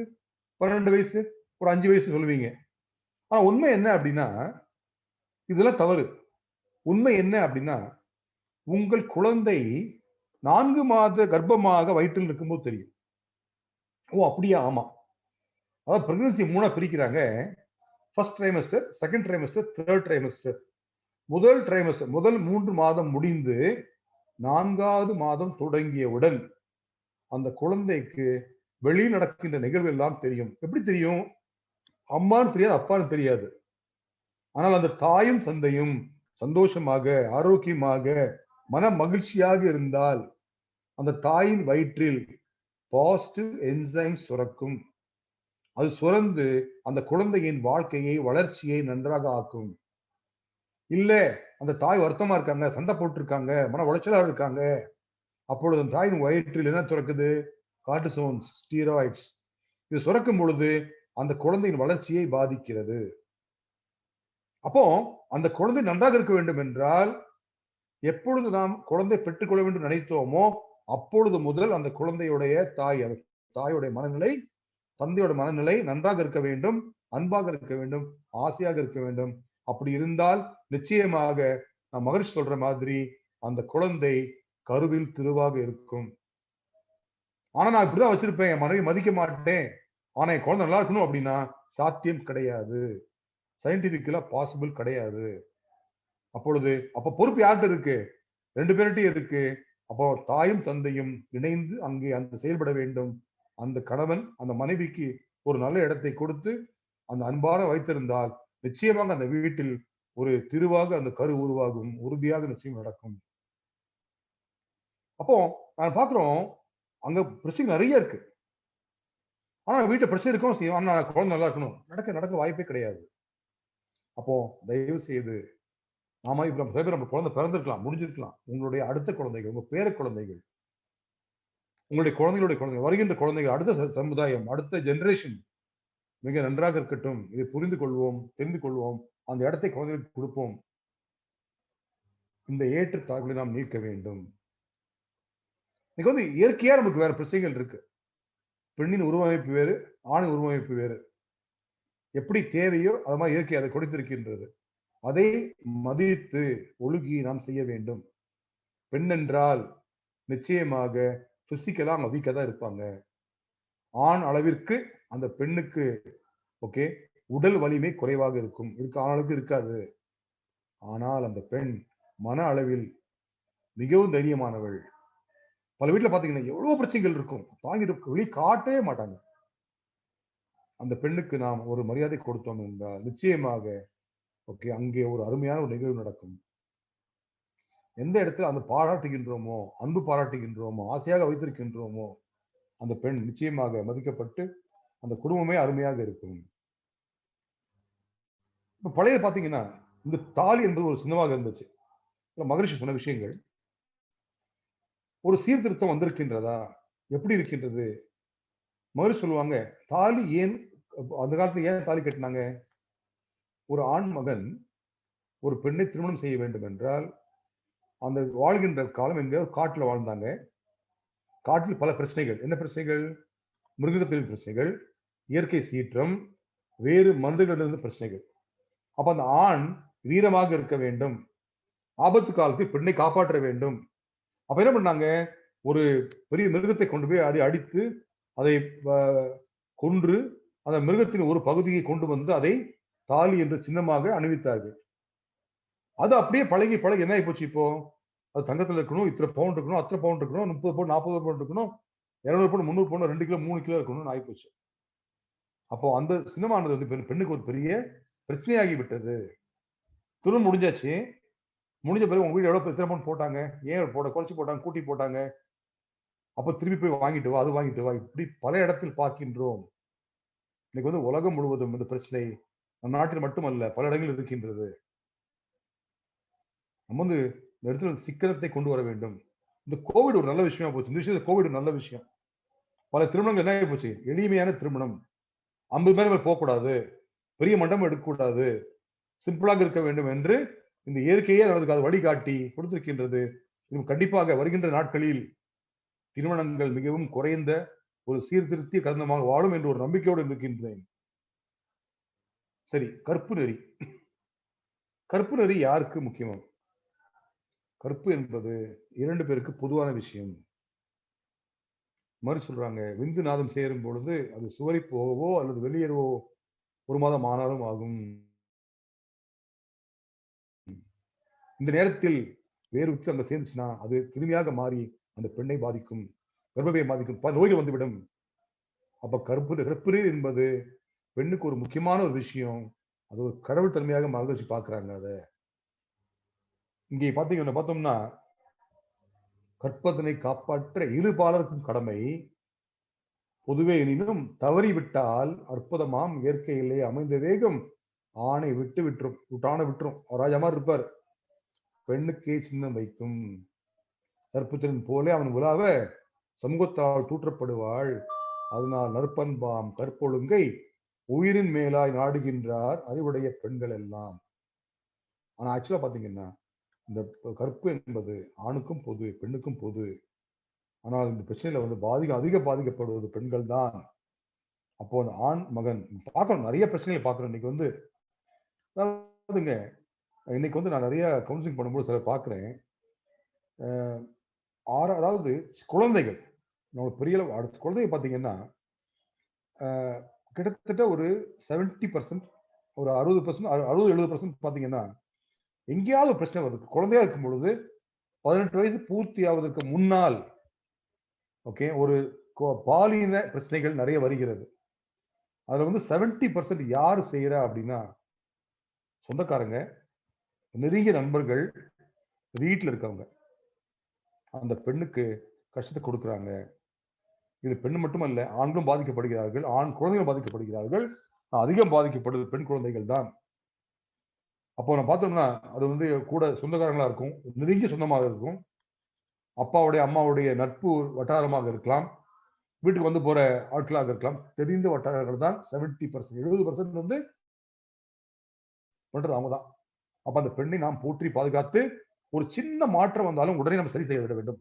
A: 12 வயசு, ஒரு 5 வயசு சொல்லுவீங்க. ஆனா உண்மை என்ன அப்படின்னா இதெல்லாம் தவறு. உண்மை என்ன அப்படின்னா உங்கள் குழந்தை 4 மாத கர்ப்பமாக வயிற்றில் இருக்கும்போது தெரியும். ஓ அப்படியா? ஆமா. அதாவது பிரெக்னன்சி 3 பிரிக்கிறாங்க. First trimester, second trimester, third trimester. முதல் ட்ரைமஸ்டர், முதல் 3 மாதம் முடிந்து 4வது மாதம் தொடங்கியவுடன் அந்த குழந்தைக்கு வெளியில் நடக்கின்ற நிகழ்வு எல்லாம் தெரியும். எப்படி தெரியும்? அம்மான்னு தெரியாது, அப்பான்னு தெரியாது. ஆனால் அந்த தாயும் தந்தையும் சந்தோஷமாக, ஆரோக்கியமாக, மன மகிழ்ச்சியாக இருந்தால் அந்த தாயின் வயிற்றில் பாசிட்டிவ் என்சைம் சுரக்கும். அது சுரந்து அந்த குழந்தையின் வாழ்க்கையை, வளர்ச்சியை நன்றாக ஆக்கும். இல்ல அந்த தாய் வருத்தமா இருக்காங்க, சண்டை போட்டு இருக்காங்க, மன உளைச்சலா இருக்காங்க, அப்பொழுது அந்த தாயின் வயிற்றில் என்ன சுரக்குது? கார்டிசோன்ஸ், ஸ்டீராய்ட்ஸ். இது சுரக்கும் பொழுது அந்த குழந்தையின் வளர்ச்சியை பாதிக்கிறது. அப்போ அந்த குழந்தை நன்றாக இருக்க வேண்டும் என்றால் எப்பொழுது நாம் குழந்தை பெற்றுக்கொள்ள வேண்டும் நினைத்தோமோ அப்பொழுது முதல் அந்த குழந்தையுடைய தாயுடைய மனநிலை, தந்தையோட மனநிலை நன்றாக இருக்க வேண்டும், அன்பாக இருக்க வேண்டும், ஆசையாக இருக்க வேண்டும். அப்படி இருந்தால் நிச்சயமாக நான் மகிழ்ச்சி சொல்ற மாதிரி அந்த குழந்தை கருவில் திருவாக இருக்கும். ஆனா நான் இப்படிதான் வச்சிருப்பேன், என் மனைவி மதிக்க மாட்டேன், ஆனா என் குழந்தை நல்லா இருக்கணும் அப்படின்னா சாத்தியம் கிடையாது. சயின்டிபிக்கலா பாசிபிள் கிடையாது. அப்ப பொறுப்பு யார்கிட்ட இருக்கு? 2 பேர்கிட்டயும் இருக்கு. அப்போ தாயும் தந்தையும் இணைந்து அங்கே அந்த செயல்பட வேண்டும். அந்த கணவன் அந்த மனைவிக்கு ஒரு நல்ல இடத்தை கொடுத்து அந்த அன்பான வைத்திருந்தால் நிச்சயமாக அந்த வீட்டில் ஒரு திருவாக அந்த கரு உருவாகும், உறுதியாக நிச்சயம் நடக்கும். அப்போ நான் பாக்குறோம், அங்க பிரச்சனை நிறைய இருக்கு. ஆனா வீட்டுல பிரச்சனை இருக்கும் செய்யும். ஆனா குழந்தை நல்லா இருக்கணும், நடக்க வாய்ப்பே கிடையாது. அப்போ தயவு செய்து நாம இப்ப நம்ம குழந்தை பிறந்திருக்கலாம், முடிஞ்சிருக்கலாம். உங்களுடைய அடுத்த குழந்தைகள், உங்க பேர குழந்தைகள், உங்களுடைய குழந்தைகளுடைய குழந்தைகள், வருகின்ற குழந்தைகள், அடுத்த சமுதாயம், அடுத்த ஜெனரேஷன் மிக நன்றாக இருக்கட்டும். இதை புரிந்து கொள்வோம், தெரிந்து கொள்வோம், அந்த இடத்தை குழந்தைகளுக்கு கொடுப்போம். இந்த ஏற்றத்தாழ்வுகளை நாம் நீக்க வேண்டும். இன்னைக்கு வந்து இயற்கையா நமக்கு வேற பிரச்சனைகள் இருக்கு. பெண்ணின் உருவமைப்பு வேறு, ஆணின் உருவமைப்பு வேறு. எப்படி தேவையோ அது மாதிரி இயற்கை அதை கொடுத்திருக்கின்றது. அதை மதித்து ஒழுகி நாம் செய்ய வேண்டும். பெண் என்றால் நிச்சயமாக பிசிக்கலா அவங்க வீக்கா தான் இருப்பாங்க. ஆண் அளவிற்கு அந்த பெண்ணுக்கு ஓகே உடல் வலிமை குறைவாக இருக்கும், ஆணுக்கு இருக்காது. ஆனால் அந்த பெண் மன அளவில் மிகவும் தைரியமானவள். பல வீட்டுல பாத்தீங்கன்னா எவ்வளவு பிரச்சனைகள் இருக்கும், தாங்கிட்டு வெளியே காட்டவே மாட்டாங்க. அந்த பெண்ணுக்கு நாம் ஒரு மரியாதை கொடுத்தோம் என்றால் நிச்சயமாக ஓகே அங்கே ஒரு அருமையான ஒரு நிகழ்வு நடக்கும். எந்த இடத்துல அந்த பாராட்டுகின்றோமோ, அன்பு பாராட்டுகின்றோமோ, ஆசையாக வைத்திருக்கின்றோமோ, அந்த பெண் நிச்சயமாக மதிக்கப்பட்டு அந்த குடும்பமே அருமையாக இருக்கும். இப்ப பழைய பாத்தீங்கன்னா, இந்த தாலி என்பது ஒரு சின்னமாக இருந்துச்சு. மகரிஷி சொன்ன விஷயங்கள். ஒரு சீர்திருத்தம் வந்திருக்கின்றதா? எப்படி இருக்கின்றது? மகரிஷி சொல்லுவாங்க, தாலி ஏன் அந்த காலத்துல ஏன் தாலி கட்டினாங்க? ஒரு ஆண் மகன் ஒரு பெண்ணை திருமணம் செய்ய வேண்டும் என்றால், அந்த வாழ்கின்ற காலம் எங்கேயோ காட்டுல வாழ்ந்தாங்க. காட்டில் பல பிரச்சனைகள். என்ன பிரச்சனைகள்? மிருகத்தின் பிரச்சனைகள், இயற்கை சீற்றம், வேறு மனிதர்களிடமிருந்து பிரச்சனைகள். அப்ப அந்த ஆண் வீரமாக இருக்க வேண்டும். ஆபத்து காலத்தில் பெண்ணை காப்பாற்ற வேண்டும். அப்ப என்ன பண்ணாங்க? ஒரு பெரிய மிருகத்தை கொண்டு போய் அடித்து, அதை கொன்று, அந்த மிருகத்தின் ஒரு பகுதியை கொண்டு வந்து அதை தாலி என்ற சின்னமாக அணிவித்தார்கள். அது அப்படியே பழகி பழகி என்ன ஆகி போச்சு இப்போ? அது தங்கத்துல இருக்கணும், இத்தனை பவுண்ட் இருக்கணும், அத்தனை பவுண்ட் இருக்கணும், 30 பவுண்ட், 40 பவுண்ட் இருக்கணும், 200 பவுண்ட், 300 பவுண்ட், 2 கிலோ, 3 கிலோ இருக்கணும்னு ஆகி போச்சு. அப்போ அந்த சினிமானது வந்து பெண்ணுக்கு ஒரு பெரிய பிரச்சனையாகி விட்டது. திருமணம் முடிஞ்சாச்சு. முடிஞ்ச பிறகு உங்க வீடு எவ்வளவு எத்தனை பவுண்ட் போட்டாங்க? ஏன் குறைச்சு போட்டாங்க, கூட்டி போட்டாங்க? அப்ப திருப்பி போய் வாங்கிட்டு வா, அது வாங்கிட்டு வா. இப்படி பல இடத்தில் பார்க்கின்றோம். இன்னைக்கு வந்து உலகம் முழுவதும் இந்த பிரச்சனை நம் நாட்டில் மட்டுமல்ல, பல இடங்களில் இருக்கின்றது. நம்ம வந்து இந்த இடத்துல சிக்கனத்தை கொண்டு வர வேண்டும். இந்த கோவிட் ஒரு நல்ல விஷயமா போச்சு. இந்த விஷயத்துல கோவிட் நல்ல விஷயம். பல திருமணங்கள் என்ன ஆகி போச்சு? எளிமையான திருமணம். 50 பேர் மேல போகக்கூடாது, பெரிய மண்டபம் எடுக்கக்கூடாது, சிம்பிளாக இருக்க வேண்டும் என்று இந்த இயற்கையே அதுக்கு அது வழிகாட்டி கொடுத்திருக்கின்றது. இது கண்டிப்பாக வருகின்ற நாட்களில் திருமணங்கள் மிகவும் குறைந்த ஒரு சீர்திருத்திய கருந்தமாக வாழும் என்று ஒரு நம்பிக்கையோடு இருக்கின்றேன். சரி, கற்பு நெறி. கற்பு நெறி யாருக்கு முக்கியம்? கற்பு என்பது 2 பேருக்கு பொதுவான விஷயம். மாதிரி சொல்றாங்க, விந்து நாதம் சேரும் பொழுது அது சுவரி போகவோ அல்லது வெளியேறவோ 1 மாதம் ஆனாலும் ஆகும். இந்த நேரத்தில் வேறு உத்து அங்க சேர்ந்துச்சுன்னா அது கிருமியாக மாறி அந்த பெண்ணை பாதிக்கும், கர்ப்பப்பையை பாதிக்கும், பல நோய்கள் வந்துவிடும். அப்ப கற்பு நீர் என்பது பெண்ணுக்கு ஒரு முக்கியமான ஒரு விஷயம். அது ஒரு கடவுள் தன்மையாக மகிழ்ச்சி பார்க்கிறாங்க. அதை இங்கே பார்த்தோம்னா கற்பதனை காப்பாற்ற இருபாலருக்கும் கடமை. பொதுவே எனினும் தவறிவிட்டால் அற்புதமாம் இயற்கையிலே அமைந்த வேகம் ஆணை விட்டுரும். ராஜா மாதிரி இருப்பார். பெண்ணுக்கே சின்னம் வைக்கும். கற்புத்திறன் போலே அவன் உலாவ சமூகத்தால் தூற்றப்படுவாள். அதனால் நற்பண்பாம் கற்பொழுங்கை உயிரின் மேலாய் நாடுகின்றார் அறிவுடைய பெண்கள் எல்லாம். ஆனா ஆக்சுவலா பாத்தீங்கன்னா இந்த கற்பு என்பது ஆணுக்கும் பொது, பெண்ணுக்கும் பொது. ஆனால் இந்த பிரச்சனையில வந்து அதிக பாதிக்கப்படுவது பெண்கள் தான். அப்போ அந்த ஆண் மகன் பார்க்கணும், நிறைய பிரச்சனைகளை பார்க்கணும். இன்னைக்கு வந்து இன்னைக்கு வந்து நான் நிறைய கவுன்சிலிங் பண்ணும்போது சில பார்க்கிறேன். அதாவது குழந்தைகள் பெரிய அடுத்த குழந்தைங்க பார்த்தீங்கன்னா கிட்டத்தட்ட ஒரு 70%, ஒரு 60%, 60-70% பார்த்தீங்கன்னா எங்கேயாவது ஒரு பிரச்சனை வருது. குழந்தையா இருக்கும் பொழுது 18 வயசு பூர்த்தி ஆவதற்கு முன்னால் ஓகே ஒரு பாலின பிரச்சனைகள் நிறைய வருகிறது. அதுல வந்து 70% யாரு செய்யறா அப்படின்னா சொந்தக்காரங்க, நெருங்கிய நண்பர்கள், வீட்டில் இருக்கவங்க அந்த பெண்ணுக்கு கஷ்டத்தை கொடுக்குறாங்க. இது பெண் மட்டுமல்ல, ஆண்களும் பாதிக்கப்படுகிறார்கள், ஆண் குழந்தைகள் பாதிக்கப்படுகிறார்கள். அதிகம் பாதிக்கப்படுது பெண் குழந்தைகள் தான். அப்போ நான் பார்த்தோம்னா அது வந்து கூட சொந்தக்காரங்களா இருக்கும், நெருங்கிய சொந்தமாக இருக்கும், அப்பாவுடைய அம்மாவுடைய நட்பு வட்டாரமாக இருக்கலாம், வீட்டுக்கு வந்து போற ஆட்களாக இருக்கலாம். தெரிந்த வட்டாரங்கள் தான் 70%. 70% வந்து பண்றது அவங்க தான். அப்ப அந்த பெண்ணை நாம் போற்றி பாதுகாத்து ஒரு சின்ன மாற்றம் வந்தாலும் உடனே நம்ம சரி செய்ய விட வேண்டும்.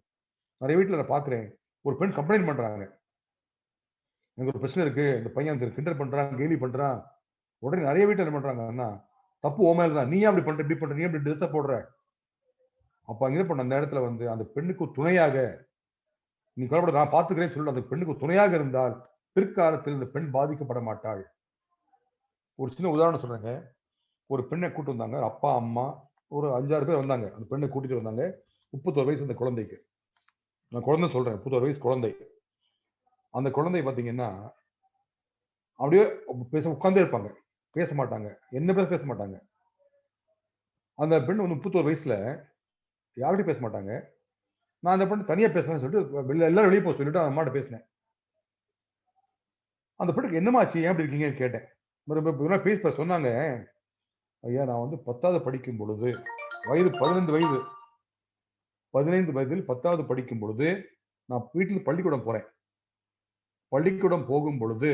A: நிறைய வீட்டுல நான் பாக்குறேன், ஒரு பெண் கம்ப்ளைண்ட் பண்றாங்க, எனக்கு ஒரு பிரச்சனை இருக்கு, இந்த பையன் கிண்டல் பண்றான், கேலி பண்றான். உடனே நிறைய வீட்டுல என்ன பண்றாங்கன்னா, தப்பு ஓ மேலதான், நீ அப்படி பண்ற, இப்படி பண்ற, நீ அப்படி ட்ரெஸ் போடுற. அப்ப அங்க பண்ண அந்த இடத்துல வந்து அந்த பெண்ணுக்கு துணையாக நீ கவலைப்பட, நான் பாத்துக்கிறேன்னு சொல்லி அந்த பெண்ணுக்கு துணையாக இருந்தால் பிற்காலத்தில் இந்த பெண் பாதிக்கப்பட மாட்டாள். ஒரு சின்ன உதாரணம் சொல்றேங்க. ஒரு பெண்ணை கூட்டு வந்தாங்க, அப்பா அம்மா ஒரு 5-6 பேர் வந்தாங்க. அந்த பெண்ணை கூட்டிட்டு வந்தாங்க. 31 வயசு அந்த குழந்தைக்கு. நான் குழந்தை சொல்றேன், 31 வயசு குழந்தை. அந்த குழந்தை பாத்தீங்கன்னா அப்படியே உட்கார்ந்தே இருப்பாங்க, பேச மாட்டாங்க, என்ன பேச மாட்டாங்க. அந்த பெண் வந்து 31 வயசுல யார்கிட்டயும் பேச மாட்டாங்க. நான் அந்த பொண்ணு தனியா பேசுறேன்னு சொல்லிட்டு எல்லாரும் வெளிய சொல்லிட்டு அந்த அம்மாட்ட பேசினேன். அந்த பொண்ணுக்கு என்னம்மா ஆச்சு? ஏன் இப்படி இருக்கீங்கன்னு கேட்டேன். பேச சொன்னாங்க, ஐயா நான் வந்து 10வது படிக்கும் பொழுது, வயது 15 வயது. 15 வயதில் 10வது படிக்கும் பொழுது, நான் வீட்டுல பள்ளிக்கூடம் போறேன். பள்ளிக்கூடம் போகும் பொழுது,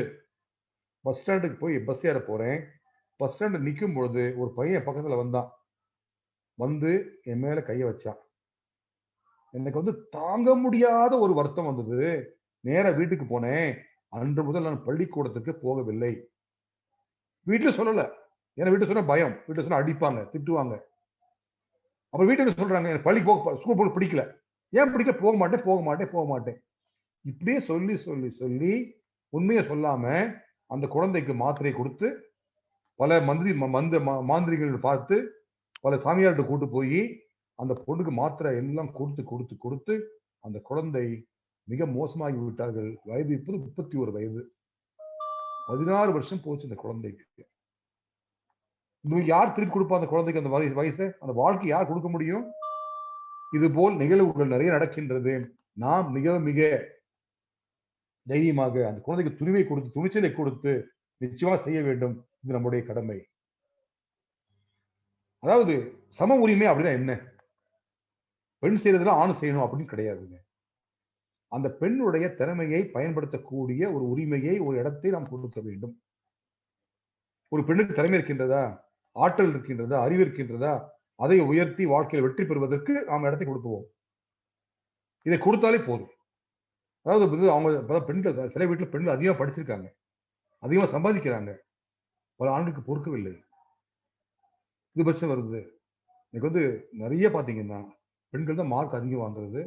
A: பஸ் ஸ்டாண்டுக்கு போய் பஸ் ஏற போறேன். பஸ் ஸ்டாண்ட்ல நிக்கும் பொழுது, ஒரு பையன் பக்கத்துல வந்தான். வந்து என் மேல கைய வச்சான். எனக்கு வந்து தாங்க முடியாத ஒரு வருத்தம் வந்தது. நேரா வீட்டுக்கு போனேன். அன்று முதல் நான் பள்ளிக்கூடத்துக்கு போகவில்லை. வீட்ல சொல்லல. ஏன்னா வீட்ல சொன்னா பயம். வீட்ல சொன்னா அடிப்பாங்க, திட்டுவாங்க. அப்ப வீட்ல என்ன சொல்றாங்க, எனக்கு பள்ளிக்கு ஸ்கூல் போக பிடிக்கல. ஏன் பிடிக்கல? போக மாட்டேன், போக மாட்டேன், போக மாட்டேன். இப்படியே சொல்லி, சொல்லி, சொல்லி உண்மைய சொல்லாம அந்த குழந்தைக்கு மாத்திரை குடுத்து, பல மாந்திரிகள் பார்த்து, பல சாமியார்ட்ட கூட்டு போயி, அந்த பொண்ணுக்கு மாத்திரை எல்லாம் குடுத்து, குடுத்து, குடுத்து அந்த குழந்தை மிக மோசமாகி விட்டார்கள். வயது இப்போது 31 வயது. 16 வருஷம் போச்சு அந்த குழந்தைக்கு. யார் திருப்பி குடுப்பா அந்த குழந்தைக்கு அந்த வயச? அந்த வாழ்க்கை யார் குடுக்க முடியும்? இதுபோல் நிகழ்வுகள் நிறைய நடக்கின்றது. நாம் மிக மிக தைரியமாக அந்த குழந்தைக்கு துணிவை கொடுத்து, துணிச்சலை கொடுத்து நிச்சயமா செய்ய வேண்டும். இது நம்முடைய கடமை. அதாவது சம உரிமை அப்படின்னா என்ன? பெண் செய்யறதுல ஆணும் செய்யணும் அப்படின்னு கிடையாதுங்க. அந்த பெண்ணுடைய திறமையை பயன்படுத்தக்கூடிய ஒரு உரிமையை, ஒரு இடத்தை நாம் கொடுக்க வேண்டும். ஒரு பெண்ணுக்கு திறமை இருக்கின்றதா? ஆற்றல் இருக்கின்றதா? அறிவு இருக்கின்றதா? அதை உயர்த்தி வாழ்க்கையில் வெற்றி பெறுவதற்கு நாம் இடத்தை கொடுப்போம். இதை கொடுத்தாலே போதும். அதாவது வந்து அவங்க பெண்கள் சில வீட்டுல பெண்கள் அதிகமா படிச்சிருக்காங்க. அதிகமா சம்பாதிக்கிறாங்க. பல ஆண்களுக்கு பொறுக்கவில்லை. இது பிரச்சனை வருது. இன்னைக்கு வந்து நிறைய பாத்தீங்கன்னா, பெண்கள் தான் மார்க் அதிகம் வாங்குறது,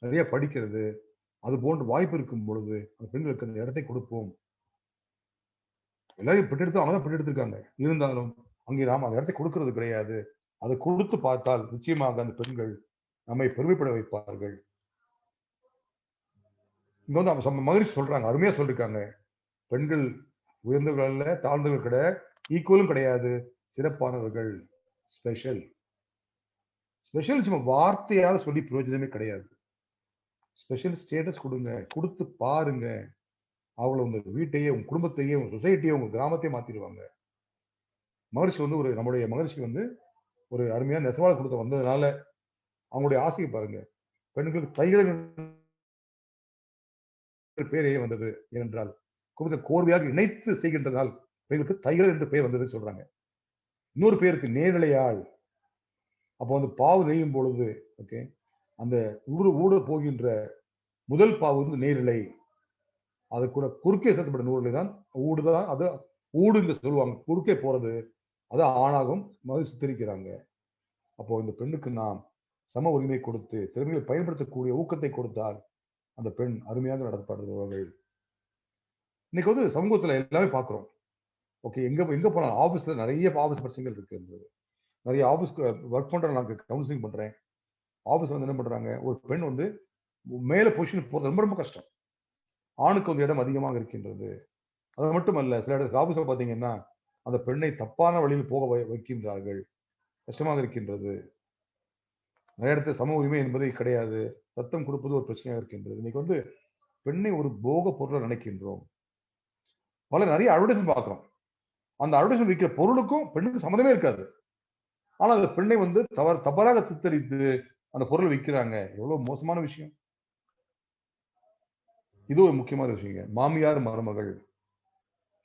A: நிறைய படிக்கிறது, அது போன்ற வாய்ப்பு இருக்கும் பொழுது, அந்த பெண்களுக்கு அந்த இடத்தை கொடுப்போம். எல்லாரும் பெற்றெடுத்து அவங்க தான் பெற்றெடுத்திருக்காங்க. இருந்தாலும் அங்கே நாம அந்த இடத்தை கொடுக்கிறது கிடையாது. அதை கொடுத்து பார்த்தால் நிச்சயமாக அந்த பெண்கள் நம்மை பெருமைப்பட வைப்பார்கள். இங்க வந்து அவங்க மகிழ்ச்சி சொல்றாங்க, அருமையா சொல்லிருக்காங்க. பெண்கள் உயர்ந்தவர்கள் அல்ல, தாழ்ந்தவர்கள் கிடையாது, ஈக்குவலும் கிடையாது, சிறப்பானவர்கள், ஸ்பெஷல். ஸ்பெஷல் சும்மா வார்த்தையால சொல்லி பிரயோஜனமே கிடையாது. ஸ்பெஷல் ஸ்டேட்டஸ் கொடுங்க, கொடுத்து பாருங்க. அவங்கள உங்க வீட்டையே, உங்க குடும்பத்தையே, உங்க சொசைட்டியே, உங்க கிராமத்தையே மாத்திடுவாங்க. மகரிஷி வந்து நம்முடைய மகரிஷி வந்து ஒரு அருமையான நெசவாளர் குடும்பம் வந்ததுனால அவங்களுடைய ஆசையை பாருங்க. பெண்களுக்கு தையல் பேரே வந்தது. ஏனென்றால் குடும்பத்தை கோர்வையாக இணைத்து செய்கின்றதால் பெண்களுக்கு தையல் என்று பெயர் வந்ததுன்னு சொல்றாங்க. இன்னொரு பேருக்கு நேரிழையாள். அப்போ வந்து பாவு நெய்யும் பொழுது ஓகே அந்த ஊட போகின்ற முதல் பாவு வந்து நேரிழை. அது கூட குறுக்கே சேர்த்தப்பட்ட நூலில் தான் ஊடுதான். அது ஊடுன்னு சொல்லுவாங்க. குறுக்கே போறது அது ஆணாகும் சித்தரிக்கிறாங்க. அப்போ இந்த பெண்ணுக்கு நாம் சம உரிமை கொடுத்து திறமையை பயன்படுத்தக்கூடிய ஊக்கத்தை கொடுத்தால் அந்த பெண் அருமையாக நடத்தப்படுவார்கள். இன்னைக்கு வந்து சமூகத்துல எல்லாமே பாக்குறோம். ஓகே எங்க போனாலும் ஆபீஸ்ல நிறைய ஆபீஸ் பிரச்சனைகள் இருக்கு. நிறைய ஆபீஸ் ஒர்க் பண்ற நான் கவுன்சிலிங் பண்றேன். ஆபீஸ் வந்து என்ன பண்றாங்க, ஒரு பெண் வந்து மேல பொசிஷன் போறது ரொம்ப ரொம்ப கஷ்டம். ஆணுக்கு வந்து இடம் அதிகமாக இருக்கின்றது. அது மட்டுமல்ல, சில இடத்துல ஆபீஸ்ல பாத்தீங்கன்னா அந்த பெண்ணை தப்பான வழியில் போக வைக்கின்றார்கள். கஷ்டமாக இருக்கின்றது. நிறைய இடத்துல சம உரிமை என்பதே கிடையாது. சத்தம் கொடுப்பது ஒரு பிரச்சனையாக இருக்கின்றது. இன்னைக்கு வந்து பெண்ணை ஒரு போக பொருளை நினைக்கின்றோம். நிறைய அட்வர்டைஸ்மெண்ட் பார்க்கிறோம். அந்த அட்வர்டைஸ்மெண்ட் விற்கிற பொருளுக்கும் பெண்ணுக்கு சம்மந்தமே இருக்காது. ஆனா அந்த பெண்ணை வந்து தவறாக சித்தரித்து அந்த பொருளை விற்கிறாங்க. எவ்வளவு மோசமான விஷயம். இது ஒரு முக்கியமான விஷயங்க. மாமியார் மருமகள்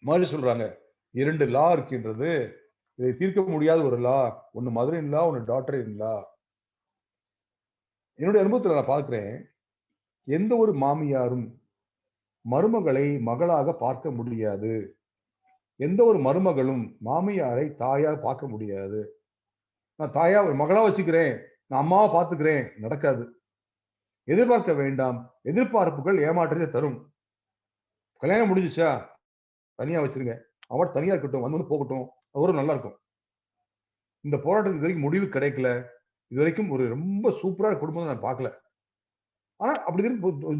A: மாதிரி சொல்றாங்க. 2 லா இருக்கின்றது. இதை தீர்க்க முடியாத ஒரு லா. ஒன்னு மதர் இன் லா, ஒன்னு டாட்டர் இன் லா. என்னுடைய அனுபவத்துல நான் பார்க்கிறேன். எந்த ஒரு மாமியாரும் மருமகளை மகளாக பார்க்க முடியாது. எந்த ஒரு மருமகளும் மாமியாரை தாயாக பார்க்க முடியாது. நான் தாயா ஒரு மகளா வச்சுக்கிறேன், நான் அம்மாவா பார்த்துக்கிறேன், நடக்காது. எதிர்பார்க்க வேண்டாம். எதிர்பார்ப்புகள் ஏமாற்றத்தை தரும். கல்யாணம் முடிஞ்சுச்சா தனியா வச்சிருங்க. அவன் தனியா இருக்கட்டும், வந்து போகட்டும், அவரும் நல்லா இருக்கும். இந்த போராட்டத்துக்கு இது வரைக்கும் முடிவு கிடைக்கல. இது வரைக்கும் ஒரு ரொம்ப சூப்பரான குடும்பம் நான் பார்க்கல. ஆனா அப்படி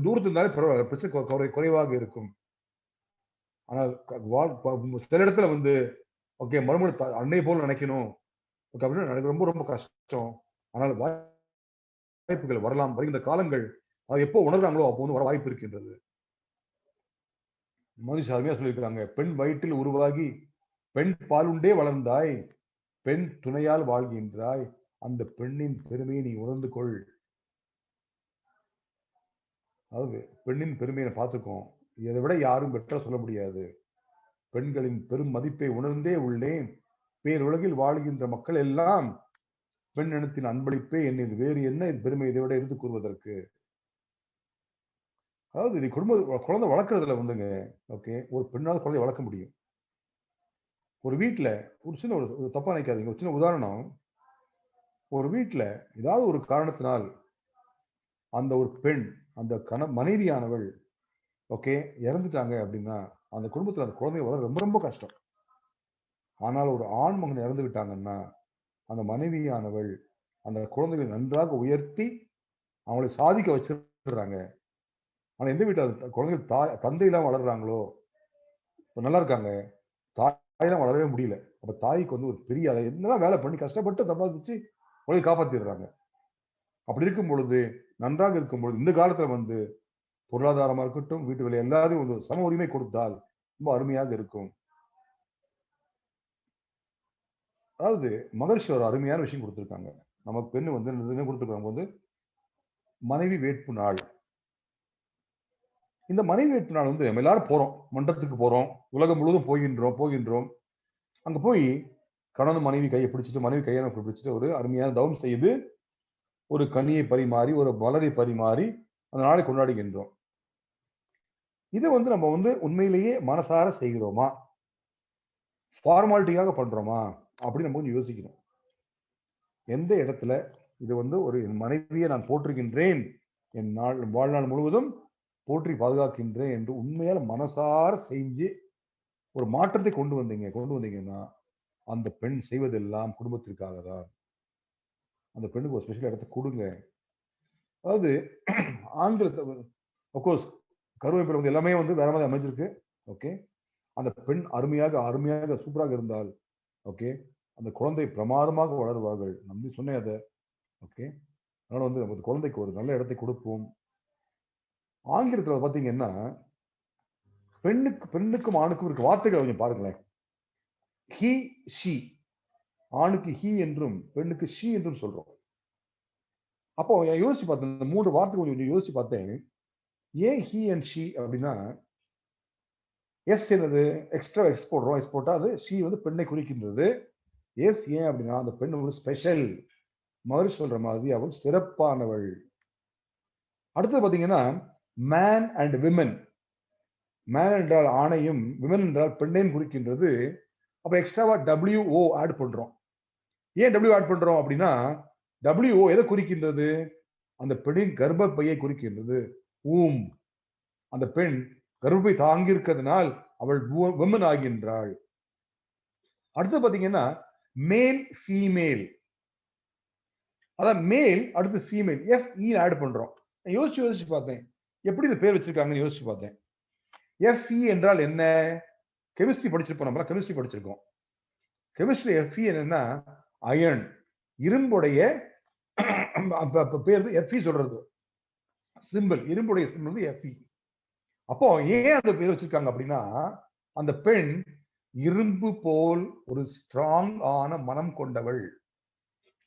A: தூரத்துல இருந்தாலே பரவாயில்ல, பிரச்சனை குறைவாக இருக்கும். ஆனால் சில இடத்துல வந்து ஓகே மறுமணம் அன்னை போல நினைக்கணும். அப்படின்னு எனக்கு ரொம்ப ரொம்ப கஷ்டம். ஆனால் வாய்ப்புகள் வரலாம். வருகின்ற காலங்கள் அது எப்போ உணர்றாங்களோ அப்போ வந்து வர வாய்ப்பு இருக்கின்றது. மனுஷ அருமையா சொல்லியிருக்காங்க, பெண் வயிற்றில் உருவாகி பெண் பாலுண்டே வளர்ந்தாய், பெண் துணையால் வாழ்கின்றாய், அந்த பெண்ணின் பெருமையை நீ உணர்ந்து கொள். அதாவது பெண்ணின் பெருமையை பார்த்துக்கோம், இதை விட யாரும் பெற்றா சொல்ல முடியாது. பெண்களின் பெரும் மதிப்பை உணர்ந்தே உள்ளேன். பேருலகில் வாழ்கின்ற மக்கள் எல்லாம் பெண் இனத்தின் அன்பளிப்பே என்னில் வேறு என்ன பெருமை இதை விட எடுத்து கூறுவதற்கு. அதாவது நீ குழந்தை வளர்க்கறதுல வந்துங்க, ஓகே, ஒரு பெண்ணால் குழந்தை வளர்க்க முடியும். ஒரு வீட்டுல ஒரு சின்ன ஒரு தப்பா நினைக்காதீங்க, ஒரு சின்ன உதாரணம். ஒரு வீட்டுல ஏதாவது ஒரு காரணத்தினால் அந்த ஒரு பெண், அந்த மனைவியானவள், ஓகே, இறந்துட்டாங்க அப்படின்னா அந்த குடும்பத்துல அந்த குழந்தை வளர ரொம்ப ரொம்ப கஷ்டம். ஆனால் ஒரு ஆண் மகன் இறந்து விட்டாங்கன்னா அந்த மனைவியானவள் அந்த குழந்தைகளை நன்றாக உயர்த்தி அவங்களை சாதிக்க வச்சிடுறாங்க. ஆனா எந்த வீட்டில் குழந்தைகள் தந்தையெல்லாம் வளர்றாங்களோ நல்லா இருக்காங்க, தாயெல்லாம் வளரவே முடியல. அப்ப தாய்க்கு வந்து ஒரு பெரிய அதை என்னதான் வேலை பண்ணி கஷ்டப்பட்டு சம்பாதிச்சு குழந்தையை காப்பாத்திடுறாங்க. அப்படி இருக்கும் பொழுது, நன்றாக இருக்கும் பொழுது, இந்த காலத்துல வந்து பொருளாதாரமா இருக்கட்டும், வீட்டு வேலை எல்லாரையும் ஒரு சம உரிமை கொடுத்தால் ரொம்ப அருமையாக இருக்கும். அதாவது மகர்ஷி ஒரு அருமையான விஷயம் கொடுத்திருக்காங்க. நமக்கு பெண்ணு வந்து என்ன கொடுத்துருக்காங்க வந்து மனைவி வேட்பு நாள். இந்த மனைவி வேட்பு நாள் வந்து நம்ம எல்லாரும் போறோம், மன்றத்துக்கு போறோம், உலகம் முழுவதும் போகின்றோம். அங்க போய் கணவன் மனைவி கையை பிடிச்சிட்டு, மனைவி கையை பிடிச்சிட்டு ஒரு அருமையான தவம் செய்து ஒரு கனியை பரிமாறி, ஒரு மலரை பரிமாறி அந்த நாளை கொண்டாடுகின்றோம். இதை வந்து நம்ம வந்து உண்மையிலேயே மனசார செய்கிறோமா, ஃபார்மாலிட்டியாக பண்றோமா அப்படின்னு நம்ம கொஞ்சம் யோசிக்கணும். எந்த இடத்துல இது வந்து ஒரு என் மனைவியை நான் போற்றுகின்றேன், என் வாழ்நாள் முழுவதும் போற்றி பாதுகாக்கின்றேன் என்று உண்மையால மனசார செஞ்சு ஒரு மாற்றத்தை கொண்டு வந்தீங்கன்னா அந்த பெண் செய்வதெல்லாம் குடும்பத்திற்காக தான். அந்த பெண்ணுக்கு ஒரு ஸ்பெஷல் இடத்தை கொடுங்க. அதாவது ஆங்கிலத்தை அப்கோர்ஸ் கருவேப்பிலை வந்து எல்லாமே வந்து வேற மாதிரி அமைஞ்சிருக்கு. ஓகே, அந்த பெண் அருமையாக சூப்பராக இருந்தால், ஓகே, அந்த குழந்தை பிரமாதமாக வளருவார்கள். நம்பி சொன்னேன் அதை. ஓகே, அதனால வந்து நம்ம குழந்தைக்கு ஒரு நல்ல இடத்தை கொடுப்போம். ஆங்கிலத்தில் பார்த்தீங்கன்னா பெண்ணுக்கும் ஆணுக்கும் இருக்க வார்த்தைகள் கொஞ்சம் பாருங்களேன். ஹி ஷி, ஆணுக்கு ஹி என்றும் பெண்ணுக்கு ஷி என்றும் சொல்றோம். அப்போ யோசிச்சு பார்த்தேன், இந்த 3 வார்த்தை கொஞ்சம் யோசிச்சு பார்த்தேன். ஏன் ஹி அண்ட் ஷி அப்படின்னா, எஸ் என்னது எக்ஸ்ட்ரா எக்ஸ் போடுறோம், எக்ஸ் போட்டா அது ஷி வந்து பெண்ணை குறிக்கின்றது. எஸ் ஏன் அப்படின்னா அந்த பெண் ஒரு ஸ்பெஷல், மகரிஷி சொல்ற மாதிரி அவள் சிறப்பானவள். அடுத்தது பாத்தீங்கன்னா மேன் அண்ட் விமன், மேன் என்றால் ஆணையும் விமன் என்றால் பெண்ணையும் குறிக்கின்றது. அப்ப எக்ஸ்ட்ராவா WO ஆட் பண்றோம். ஏன் W ஆட் பண்றோம் அப்படின்னா, WO எதை குறிக்கின்றது, அந்த பெண்ணின் கர்ப்பப்பையை குறிக்கின்றது. ஊம், அந்த பெண் கர்ப்பப்பை தாங்கி இருக்கிறதுனால் அவள் விமன் ஆகின்றாள். அடுத்து பாத்தீங்கன்னா மேல் ஃபீமேல், அதான் மேல் அடுத்து ஃபீமேல், FE ஆட் பண்றோம். யோசிச்சு பார்த்தேன் எப்படி இந்த பேர் வச்சிருக்காங்கன்னு யோசிச்சு பார்த்தேன். FE என்றால் என்ன, கெமிஸ்ட்ரி படிச்சிருப்போம், நம்ம கெமிஸ்ட்ரி படிச்சிருக்கோம். கெமிஸ்ட்ரி FE என்னன்னா அயன், இரும்புடைய பேர் FE சொல்றது சிம்பிள், இரும்புடைய சிம்பிள் FE. அப்போ ஏன் அந்த பேர் வச்சிருக்காங்க அப்படின்னா, அந்த பெண் இரும்பு போல் ஒரு ஸ்ட்ராங் ஆன மனம் கொண்டவள்,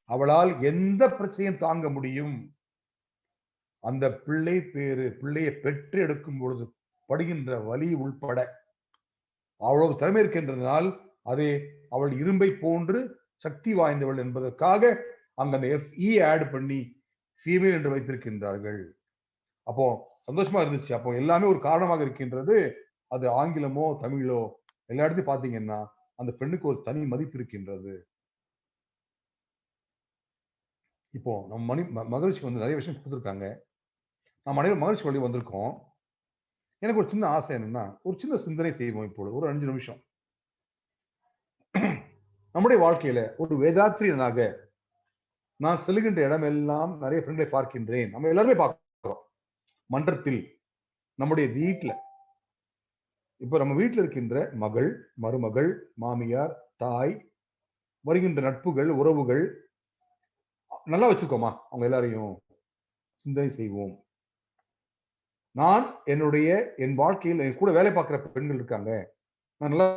A: அவளால் எந்த பிரச்சனையும் தாங்க முடியும். அந்த பிள்ளையை பெற்று எடுக்கும் பொழுது படுகின்ற வலி உள்பட அவ்வளவு திறமை இருக்கின்றனால் அதே அவள் இரும்பை போன்று சக்தி வாய்ந்தவள் என்பதற்காக அங்க அந்த FE ஆட் பண்ணி ஃபீமேல் என்று வைத்திருக்கின்றார்கள். அப்போ சந்தோஷமா இருந்துச்சு. அப்போ எல்லாமே ஒரு காரணமாக இருக்கின்றது. அது ஆங்கிலமோ தமிழோ எல்லா இடத்தையும் பாத்தீங்கன்னா அந்த பெண்ணுக்கு ஒரு தனி மதிப்பு இருக்கின்றது. இப்போ நம்ம மகிழ்ச்சி வந்து நிறைய விஷயம் கொடுத்துருக்காங்க. நம்ம அனைவரும் மகிழ்ச்சி வழி வந்திருக்கோம். எனக்கு ஒரு சின்ன ஆசை என்னன்னா, ஒரு சின்ன சிந்தனை செய்வோம். இப்பொழுது ஒரு 5 நிமிஷம் நம்முடைய வாழ்க்கையில ஒரு வேதாத்திரியனாக நான் செல்கின்ற இடம் எல்லாம் நிறைய பெண்களை பார்க்கின்றேன். நம்ம எல்லாருமே பார்க்கிறோம். மன்றத்தில், நம்முடைய வீட்டுல, இப்ப நம்ம வீட்டுல இருக்கின்ற மகள், மருமகள், மாமியார், தாய், வருகின்ற நட்புகள், உறவுகள் நல்லா வச்சிருக்கோமா அவங்க எல்லாரையும்? சிந்தனை செய்வோம். நான் என் வாழ்க்கையில் என் கூட வேலை பார்க்கிற பெண்கள் இருக்காங்க, நான் நல்லா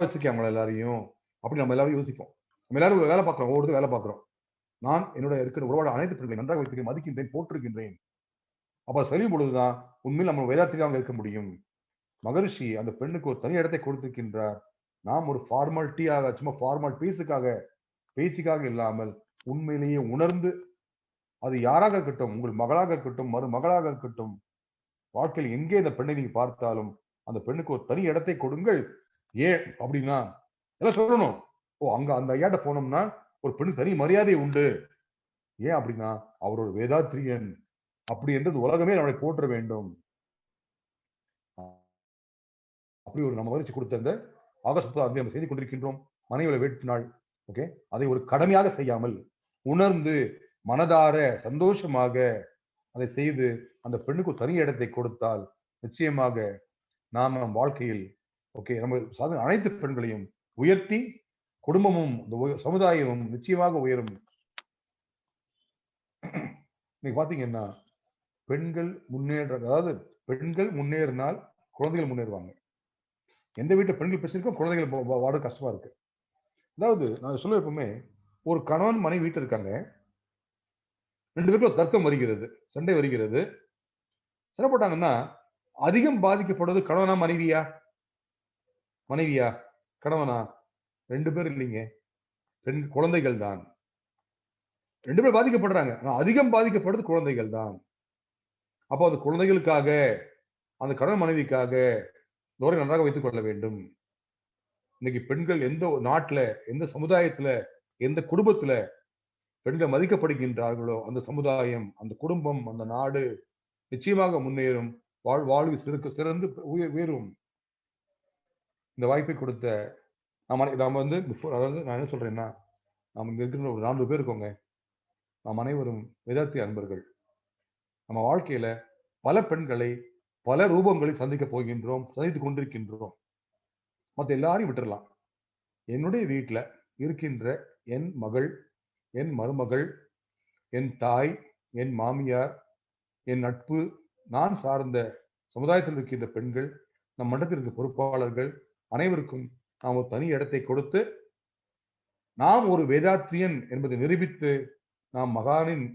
A: வச்சிருக்கேன் அவங்கள எல்லாரையும் அப்படின்னு நம்ம எல்லாரும் யோசிப்போம். நம்ம எல்லாரும் வேலை பார்க்கிறோம், ஒவ்வொருத்தரும் வேலை பார்க்கிறோம். நான் என்னோட இருக்கிற உறவாட அனைத்து பெண்களை நன்றாக வைத்திருக்கேன், மதிக்கின்றேன், போற்றிருக்கின்றேன். அப்ப சொல்லும் பொழுதுதான் உண்மையில் நம்ம வேதாத்திரியாக இருக்க முடியும். மகரிஷி அந்த பெண்ணுக்கு ஒரு தனி இடத்தை கொடுத்திருக்கின்றார். நாம் ஒரு ஃபார்மாலிட்டியாக சும்மா ஃபார்மல் பேச்சுக்காக இல்லாமல் உண்மையிலேயே உணர்ந்து, அது யாராக இருக்கட்டும், உங்கள் மகளாக இருக்கட்டும், மருமகளாக இருக்கட்டும், வாழ்க்கையில் எங்கே இந்த பெண்ணை நீங்க பார்த்தாலும் அந்த பெண்ணுக்கு ஒரு தனி இடத்தை கொடுங்கள். ஏன் அப்படின்னா எல்லாம் சொல்லணும். ஓ, அங்க அந்த ஐயாட்ட போனோம்னா ஒரு பெண்ணு தனி மரியாதை உண்டு. ஏன் அப்படின்னா அவர் ஒரு வேதாத்திரியன் அப்படி என்று உலகமே நம்மளை போற்ற வேண்டும். அப்படி ஒரு நம்ம மகிழ்ச்சி கொடுத்த அந்த ஆகஸ்ட் 10 நம்ம செய்து கொண்டிருக்கின்றோம். மனைவியை வேட்டு நாள். ஓகே, அதை ஒரு கடமையாக செய்யாமல் உணர்ந்து மனதார சந்தோஷமாக அதை செய்து அந்த பெண்ணுக்கு தனி இடத்தை கொடுத்தால் நிச்சயமாக நாம் நம் வாழ்க்கையில் ஓகே நம்ம சாதனை அனைத்து பெண்களையும் உயர்த்தி குடும்பமும் சமுதாயமும் நிச்சயமாக உயரும். நீங்க பாத்தீங்கன்னா பெண்கள் அதாவது பெண்கள் முன்னேறினால் குழந்தைகள் முன்னேறுவாங்க. எந்த வீட்டு பெண்கள் பிரச்சனைக்கும் குழந்தைகள் வாட கஷ்டமா இருக்கு. அதாவது நான் சொல்ல எப்பவுமே ஒரு கணவன் மனைவி வீட்டில் இருக்காங்க, 2 பேருக்கும் தர்க்கம் வருகிறது, சண்டை வருகிறது. சண்டை போட்டாங்கன்னா அதிகம் பாதிக்கப்படுவது கணவனா மனைவியா கணவனா? 2 பேரும் இல்லைங்க, குழந்தைகள் தான். 2 பேர் பாதிக்கப்படுறாங்க, ஆனா அதிகம் பாதிக்கப்படுறது குழந்தைகள் தான். அப்போ அந்த குழந்தைகளுக்காக அந்த கணவன் மனைவிக்காக நன்றாக வைத்துக் கொள்ள வேண்டும். இன்னைக்கு பெண்கள் எந்த நாட்டுல, எந்த சமுதாயத்துல, எந்த குடும்பத்துல பெண்கள் மதிக்கப்படுகின்றார்களோ அந்த சமுதாயம், அந்த குடும்பம், அந்த நாடு நிச்சயமாக முன்னேறும், வாழ்வு சிறந்து உயரும். இந்த வாய்ப்பை கொடுத்த நாம வந்து அதாவது நான் என்ன சொல்றேன்னா, நாம இங்க இருக்கிற ஒரு 4 பேர் இருக்கோங்க. நாம் அனைவரும் வேதாத்திரிய அன்பர்கள். நம்ம வாழ்க்கையில பல பெண்களை பல ரூபங்களை சந்தித்துக் கொண்டிருக்கின்றோம். மத்த எல்லாரையும் விட்டுறலாம். என்னுடைய வீட்டுல இருக்கின்ற என் மகள், என் மருமகள், என் தாய், என் மாமியார், என் நட்பு, நான் சார்ந்த சமுதாயத்தில் இருக்கின்ற பெண்கள், நம் மண்டலத்தில் இருக்க பொறுப்பாளர்கள் அனைவருக்கும் நாம் ஒரு தனி இடத்தை கொடுத்து நாம் ஒரு வேதாத்திரியன் என்பதை நிரூபித்து நாம் மகானின்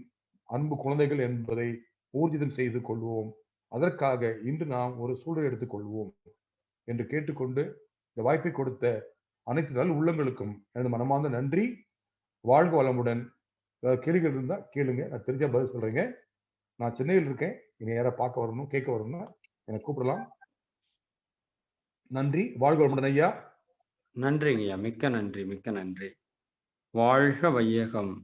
A: அன்பு குழந்தைகள் என்பதை ஊர்ஜிதம் செய்து கொள்வோம். அதற்காக இன்று நாம் ஒரு சூழலை எடுத்துக் கொள்வோம் என்று கேட்டுக்கொண்டு இந்த வாய்ப்பை கொடுத்த அனைத்து நல் உள்ளங்களுக்கும் எனது மனமார்ந்த நன்றி. வாழ்க வளமுடன். கேள்விகள் இருந்தா கேளுங்க, நான் தெரிஞ்சா பதில் சொல்றேங்க. நான் சென்னையில் இருக்கேன், என்னை யாரை பார்க்க வரணும் கேட்க வரணும்னா என்னை கூப்பிடலாம். நன்றி. வாழ்க வளமுடன் ஐயா.
B: நன்றிங்க ஐயா, மிக்க நன்றி, மிக்க நன்றி. வாழ்க வையகம்.